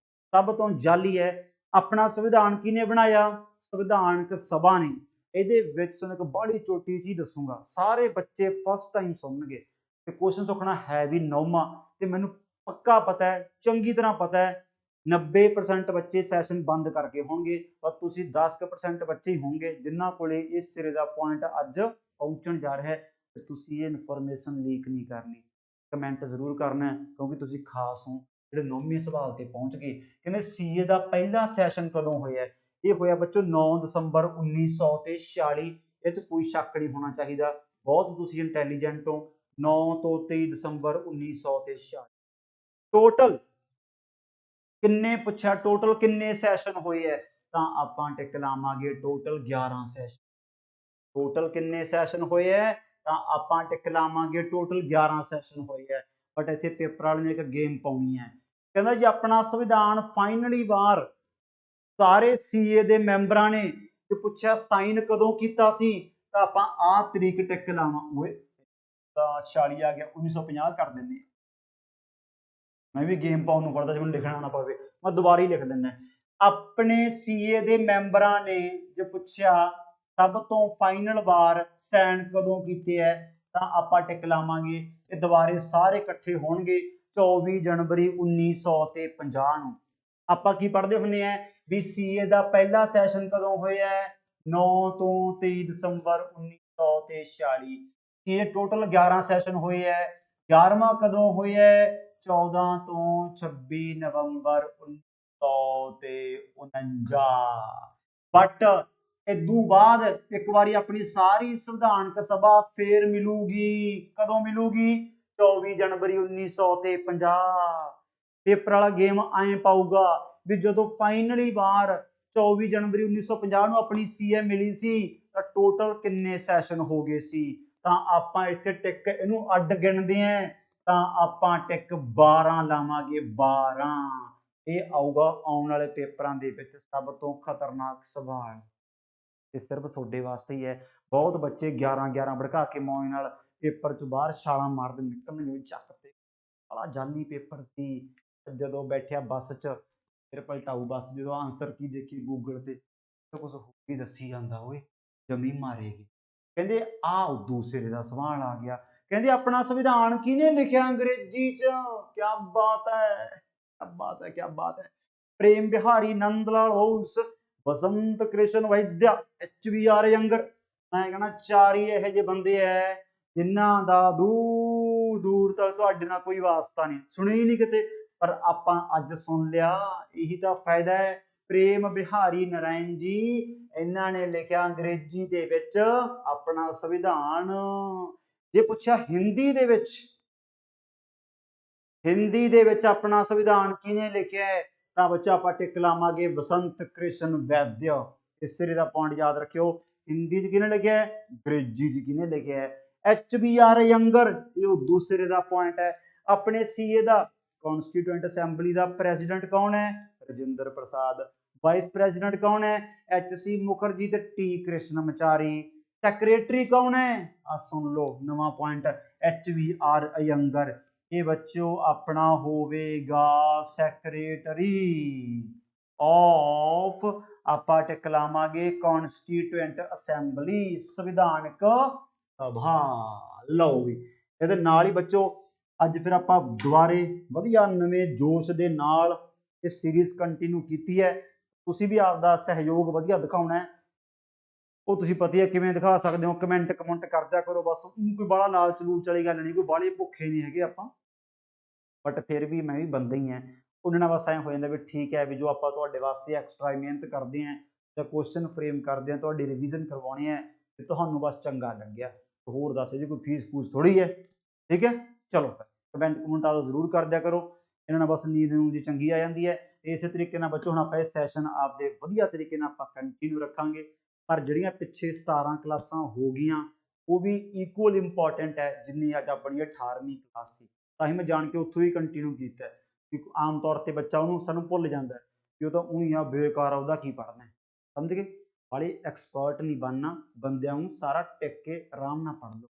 ਸਭ ਤੋਂ ਜਾਲੀ ਹੈ, ਆਪਣਾ ਸੰਵਿਧਾਨ ਕਿਹਨੇ ਬਣਾਇਆ? ਸੰਵਿਧਾਨਕ ਸਭਾ ਨੇ। ਇਹਦੇ ਵਿੱਚ ਤੁਹਾਨੂੰ ਇੱਕ ਬੜੀ ਛੋਟੀ ਚੀਜ਼ ਦੱਸੂਗਾ, ਸਾਰੇ ਬੱਚੇ ਫਸਟ ਟਾਈਮ ਸੁਣਨਗੇ ਤੇ ਕੁਐਸਚਨ ਸੁਖਣਾ ਹੈ ਵੀ 9ਵਾਂ, ਤੇ ਮੈਨੂੰ ਪੱਕਾ ਪਤਾ ਹੈ, ਚੰਗੀ ਤਰ੍ਹਾਂ ਪਤਾ ਹੈ 90% ਬੱਚੇ ਸੈਸ਼ਨ ਬੰਦ ਕਰਕੇ ਹੋਣਗੇ, ਪਰ ਤੁਸੀਂ 10% ਬੱਚੇ ਹੀ ਹੋਣਗੇ ਜਿਨ੍ਹਾਂ ਕੋਲੇ ਇਸ ਸਿਰੇ ਦਾ ਪੁਆਇੰਟ ਅੱਜ ਪਹੁੰਚਣ ਜਾ ਰਿਹਾ ਹੈ। ਤੇ ਤੁਸੀਂ ਇਹ ਇਨਫੋਰਮੇਸ਼ਨ ਲੀਕ ਨਹੀਂ ਕਰਨੀ, ਕਮੈਂਟ ਜ਼ਰੂਰ ਕਰਨਾ, ਕਿਉਂਕਿ ਤੁਸੀਂ ਖਾਸ ਹੋ ਜਿਹੜੇ 9ਵੇਂ ਸਵਾਲ ਤੇ ਪਹੁੰਚ ਗਏ। ਕਹਿੰਦੇ ਸੀਏ ਦਾ ਪਹਿਲਾ ਸੈਸ਼ਨ ਕਦੋਂ ਹੋਇਆ? ਇਹ ਹੋਇਆ ਬੱਚੋ 9 ਦਸੰਬਰ 1946। ਇਹ 'ਚ ਕੋਈ ਸ਼ੱਕ ਨਹੀਂ ਹੋਣਾ ਚਾਹੀਦਾ, ਬਹੁਤ ਤੁਸੀਂ ਇੰਟੈਲੀਜੈਂਟ ਹੋ। 9 ਤੋਂ 23 ਦਸੰਬਰ 1946। ਟੋਟਲ ਕਿੰਨੇ ਪੁੱਛਿਆ? ਟੋਟਲ ਕਿੰਨੇ ਸੈਸ਼ਨ ਹੋਏ ਹੈ? ਤਾਂ ਆਪਾਂ ਟਿਕ ਲਾਵਾਂਗੇ ਟੋਟਲ 11 ਸੈਸ਼ਨ। ਟੋਟਲ ਕਿੰਨੇ ਸੈਸ਼ਨ ਹੋਏ ਹੈ? ਤਾਂ ਆਪਾਂ ਟਿਕ ਲਾਵਾਂਗੇ ਟੋਟਲ 11 ਸੈਸ਼ਨ ਹੋਏ ਹੈ। ਬਟ ਇੱਥੇ ਪੇਪਰ ਵਾਲੇ ਨੇ ਇੱਕ ਗੇਮ ਪਾਉਣੀ ਹੈ, ਕਹਿੰਦਾ ਜੀ ਆਪਣਾ ਸੰਵਿਧਾਨ ਫਾਈਨਲੀ ਵਾਰ ਸਾਰੇ ਸੀਏ ਦੇ ਮੈਂਬਰਾਂ ਨੇ ਤੇ ਪੁੱਛਿਆ ਸਾਈਨ ਕਦੋਂ ਕੀਤਾ ਸੀ? ਤਾਂ ਆਪਾਂ ਆਹ ਤਰੀਕ ਟਿਕ ਲਾਵਾਂ। ਓਏ ਤਾਂ 46 ਆ ਗਿਆ, 1950 ਕਰ ਦਿੰਦੇ ਆ। ਮੈਂ ਵੀ ਗੇਮ ਪਾਉਣ ਨੂੰ ਪੜਦਾ, ਜੇ ਮੈਨੂੰ ਲਿਖਣਾ ਨਾ ਪਵੇ ਮੈਂ ਦੁਬਾਰਾ ਹੀ ਲਿਖ ਦਿੰਦਾ। ਆਪਣੇ ਸੀਏ ਦੇ ਮੈਂਬਰਾਂ ਨੇ ਜੇ ਪੁੱਛਿਆ ਸਭ ਤੋਂ ਫਾਈਨਲ ਵਾਰ ਸਾਈਨ ਕਦੋਂ ਕੀਤੇ ਹੈ? ਤਾਂ ਆਪਾਂ ਟਿਕ ਲਾਵਾਂਗੇ। ਇਹ ਦੁਬਾਰੇ ਸਾਰੇ ਇਕੱਠੇ ਹੋਣਗੇ 24 ਜਨਵਰੀ 1950 ਨੂੰ। ਆਪਾਂ ਕੀ ਪੜ੍ਹਦੇ ਹੁੰਦੇ ਆ ਵੀ ਸੀਏ ਦਾ ਪਹਿਲਾ ਸੈਸ਼ਨ ਕਦੋਂ ਹੋਇਆ ਹੈ? 9 ਤੋਂ 23 ਦਸੰਬਰ 1946। ਇਹ ਟੋਟਲ 11 ਸੈਸ਼ਨ ਹੋਏ ਹੈ। 11ਵਾਂ ਕਦੋਂ ਹੋਇਆ ਹੈ? 14 ਤੋਂ 26 ਨਵੰਬਰ 1949। ਬਟ ਇਦੋਂ ਬਾਅਦ ਇੱਕ ਵਾਰੀ ਆਪਣੀ ਸਾਰੀ ਸੰਵਿਧਾਨਕ ਸਭਾ ਫੇਰ ਮਿਲੂਗੀ। ਕਦੋਂ ਮਿਲੂਗੀ? 24 ਜਨਵਰੀ 1950। ਪੇਪਰ ਵਾਲਾ ਗੇਮ ਐਂ ਪਾਊਗਾ ਵੀ ਜਦੋਂ ਫਾਈਨਲੀ ਵਾਰ 24 ਜਨਵਰੀ 1950 ਨੂੰ ਆਪਣੀ ਸੀਏ ਮਿਲੀ ਸੀ ਤਾਂ ਟੋਟਲ ਕਿੰਨੇ ਸੈਸ਼ਨ ਹੋ ਗਏ ਸੀ? ਤਾਂ ਆਪਾਂ ਇੱਥੇ ਟਿਕ ਇਹਨੂੰ ਅੱਡ ਗਿਣਦੇ ਆਂ, ਤਾਂ ਆਪਾਂ ਟਿਕ 12 ਲਾਵਾਂਗੇ। 12 ਇਹ ਆਊਗਾ ਆਉਣ ਵਾਲੇ ਪੇਪਰਾਂ ਦੇ ਵਿੱਚ ਸਭ ਤੋਂ ਖਤਰਨਾਕ ਸਵਾਲ। ਇਹ ਸਿਰਫ ਤੁਹਾਡੇ ਵਾਸਤੇ ਹੀ ਹੈ। ਬਹੁਤ ਬੱਚੇ 11 ਭੜਕਾ ਕੇ ਮੌਜ ਨਾਲ ਪੇਪਰ ਚ ਬਾਹਰ ਛਾਲਾਂ ਮਾਰਦੇ ਨਿਕਲਣਗੇ ਵੀ ਚੱਕ ਤੇ ਬੜਾ ਜਾਲੀ ਪੇਪਰ ਸੀ। ਜਦੋਂ ਬੈਠਿਆ ਬੱਸ ਚ ਫਿਰ ਪਲਟਾਊ ਬੱਸ, ਜਦੋਂ ਆਨਸਰ ਕੀ ਦੇਖੀ ਗੂਗਲ ਤੇ ਕੁਛ ਹੋਰ ਹੀ ਦੱਸੀ ਜਾਂਦਾ, ਓਏ ਜਮੀ ਮਾਰੇਗੀ। ਕਹਿੰਦੇ ਆਹ ਦੂਸਰੇ ਦਾ ਸਵਾਲ ਆ ਗਿਆ, ਕਹਿੰਦੇ ਆਪਣਾ ਸੰਵਿਧਾਨ ਕਿਹਨੇ ਲਿਖਿਆ ਅੰਗਰੇਜ਼ੀ ਚ? ਕਿਆ ਬਾਤ ਹੈ, ਕਿਆ ਬਾਤ ਹੈ, ਕਿਆ ਬਾਤ ਹੈ। ਪ੍ਰੇਮ ਬਿਹਾਰੀ ਨੰਦ ਲਾਲ ਹੋਸ, ਬਸੰਤ ਕ੍ਰਿਸ਼ਨ ਵੈਦਿਆ, HBR ਅਯੰਗਰ। ਮੈਂ ਕਹਿਣਾ 4 ਹੀ ਇਹੋ ਜਿਹੇ ਬੰਦੇ ਹੈ ਜਿਨ੍ਹਾਂ ਦਾ ਦੂਰ ਦੂਰ ਤੱਕ ਤੁਹਾਡੇ ਨਾਲ ਕੋਈ ਵਾਸਤਾ ਨਹੀਂ, ਸੁਣੀ ਹੀ ਨਹੀਂ ਕਿਤੇ, ਪਰ ਆਪਾਂ ਅੱਜ ਸੁਣ ਲਿਆ। ਇਹੀ ਤਾਂ ਫਾਇਦਾ ਹੈ। ਪ੍ਰੇਮ ਬਿਹਾਰੀ ਨਾਰਾਇਣ ਜੀ, ਇਹਨਾਂ ਨੇ ਲਿਖਿਆ ਅੰਗਰੇਜ਼ੀ ਦੇ ਵਿੱਚ ਆਪਣਾ ਸੰਵਿਧਾਨ। ਜੇ ਪੁੱਛਿਆ ਹਿੰਦੀ ਦੇ ਵਿੱਚ ਆਪਣਾ ਸੰਵਿਧਾਨ ਕਿਹਨੇ ਲਿਖਿਆ ਹੈ? ਤਾਂ ਬੱਚਾ ਆਪਾਂ ਟਿਕ ਲਾਵਾਂਗੇ ਬਸੰਤ ਕ੍ਰਿਸ਼ਨ ਵੈਦਿਆ। ਇਸ ਸਿਰੇ ਦਾ ਪੁਆਇੰਟ ਯਾਦ ਰੱਖਿਓ। ਹਿੰਦੀ 'ਚ ਕਿਹਨੇ ਲਿਖਿਆ ਹੈ? ਅੰਗਰੇਜ਼ੀ 'ਚ ਕਿਹਨੇ ਲਿਖਿਆ ਹੈ? HBR ਅਯੰਗਰ, ਇਹ ਦੂਸਰੇ ਦਾ ਪੁਆਇੰਟ ਹੈ। ਆਪਣੇ ਸੀਏ ਦਾ ਕੌਂਸਟੀਟਿਊਐਂਟ ਅਸੈਂਬਲੀ ਦਾ ਪ੍ਰੈਜ਼ੀਡੈਂਟ ਕੌਣ ਹੈ? ਰਜਿੰਦਰ ਪ੍ਰਸਾਦ। ਵਾਈਸ ਪ੍ਰੈਜ਼ੀਡੈਂਟ ਕੌਣ ਹੈ? HC ਮੁਖਰਜੀ ਤੇ T ਕ੍ਰਿਸ਼ਨਮਚਾਰੀ। ਸੈਕਟਰੀ ਕੌਣ ਹੈ? ਆ ਸੁਣ ਲਓ ਨਵਾਂ ਪੁਆਇੰਟ, HBR ਅਯੰਗਰ। ਇਹ ਬੱਚਿਓ ਆਪਣਾ ਹੋਵੇਗਾ ਸੈਕਟਰੀ ਆਫ, ਆਪਾਂ ਟਿਕ ਲਾਵਾਂਗੇ ਕਨਸਟੀਟੂਐਂਟ ਅਸੈਂਬਲੀ, ਸੰਵਿਧਾਨਕ ਸਭਾ। ਲਓ ਵੀ ਇਹਦੇ ਨਾਲ ਹੀ ਬੱਚੋ ਅੱਜ ਫਿਰ ਆਪਾਂ ਦੁਬਾਰੇ ਵਧੀਆ ਨਵੇਂ ਜੋਸ਼ ਦੇ ਨਾਲ ਇਹ ਸੀਰੀਜ਼ ਕੰਟੀਨਿਊ ਕੀਤੀ ਹੈ। ਤੁਸੀਂ ਵੀ ਆਪਦਾ ਸਹਿਯੋਗ ਵਧੀਆ ਦਿਖਾਉਣਾ ਹੈ, ਉਹ ਤੁਸੀਂ ਪਤਾ ਹੈ ਕਿਵੇਂ ਦਿਖਾ ਸਕਦੇ ਹੋ, ਕਮੈਂਟ ਕਰ ਦਿਆ ਕਰੋ ਬਸ। ਕੋਈ ਬਾਹਲਾ ਨਾਲ ਚਲੂਚ ਵਾਲੀ ਗੱਲ ਨਹੀਂ, ਕੋਈ ਬਾਹਲੇ ਭੁੱਖੇ ਨਹੀਂ ਹੈਗੇ ਆਪਾਂ, ਬਟ ਫਿਰ ਵੀ ਮੈਂ ਵੀ ਬੰਦਾ ਹੀ ਹਾਂ। ਉਹਨਾਂ ਨਾਲ ਬਸ ਐਂ ਹੋ ਜਾਂਦਾ ਵੀ ਠੀਕ ਹੈ, ਵੀ ਜੋ ਆਪਾਂ ਤੁਹਾਡੇ ਵਾਸਤੇ ਐਕਸਟਰਾ ਮਿਹਨਤ ਕਰਦੇ ਹਾਂ ਜਾਂ ਕੁਐਸਚਨ ਫਰੇਮ ਕਰਦੇ ਹਾਂ, ਤੁਹਾਡੀ ਰਿਵੀਜ਼ਨ ਕਰਵਾਉਣੀ ਹੈ, ਤੇ ਤੁਹਾਨੂੰ ਬਸ ਚੰਗਾ ਲੱਗਿਆ, ਹੋਰ ਦੱਸ ਜੀ ਕੋਈ ਫੀਸ ਫੂਸ ਥੋੜੀ ਹੈ। ਠੀਕ ਹੈ, ਚਲੋ ਫਿਰ ਕਮੈਂਟ ਆ ਜ਼ਰੂਰ ਕਰ ਦਿਆ ਕਰੋ, ਇਹਨਾਂ ਨਾਲ ਬਸ ਨੀਂਦ ਨੂੰ ਜੀ ਚੰਗੀ ਆ ਜਾਂਦੀ ਹੈ। ਇਸੇ ਤਰੀਕੇ ਨਾਲ ਬੱਚੋ ਹੁਣ ਆਪਾਂ ਇਹ ਸੈਸ਼ਨ ਆਪਦੇ ਵਧੀਆ ਤਰੀਕੇ ਨਾਲ ਆਪਾਂ ਕੰਟੀਨਿਊ ਰੱਖਾਂਗੇ, ਪਰ ਜਿਹੜੀਆਂ ਪਿੱਛੇ 17 ਕਲਾਸਾਂ ਹੋ ਗਈਆਂ ਉਹ ਵੀ ਇਕੁਅਲ ਇੰਪੋਰਟੈਂਟ ਹੈ ਜਿੰਨੀ ਅੱਜ ਆਪਣੀ 18ਵੀਂ ਕਲਾਸ ਸੀ। ਤਾਂ ਹੀ ਮੈਂ ਜਾਣ ਕੇ ਉੱਥੋਂ ਹੀ ਕੰਟੀਨਿਊ ਕੀਤਾ ਕਿ ਆਮ ਤੌਰ ਤੇ ਬੱਚਾ ਉਹਨੂੰ ਸਾਨੂੰ ਭੁੱਲ ਜਾਂਦਾ ਕਿ ਉਹ ਤਾਂ ਉਹੀ ਆ ਬੇਕਾਰ ਆ, ਉਹਦਾ ਕੀ ਪੜ੍ਹਨਾ, ਸਮਝ ਗਏ। ਹਾਲੇ ਐਕਸਪਰਟ ਨਹੀਂ ਬਣਨਾ, ਬੰਦਿਆਂ ਨੂੰ ਸਾਰਾ ਟਿਕ ਕੇ ਆਰਾਮ ਨਾਲ ਪੜ੍ਹ ਲਓ,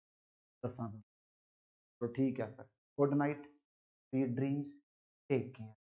ਦੱਸਾਂ। तो ठीक है फिर, good night, sweet dreams, take care.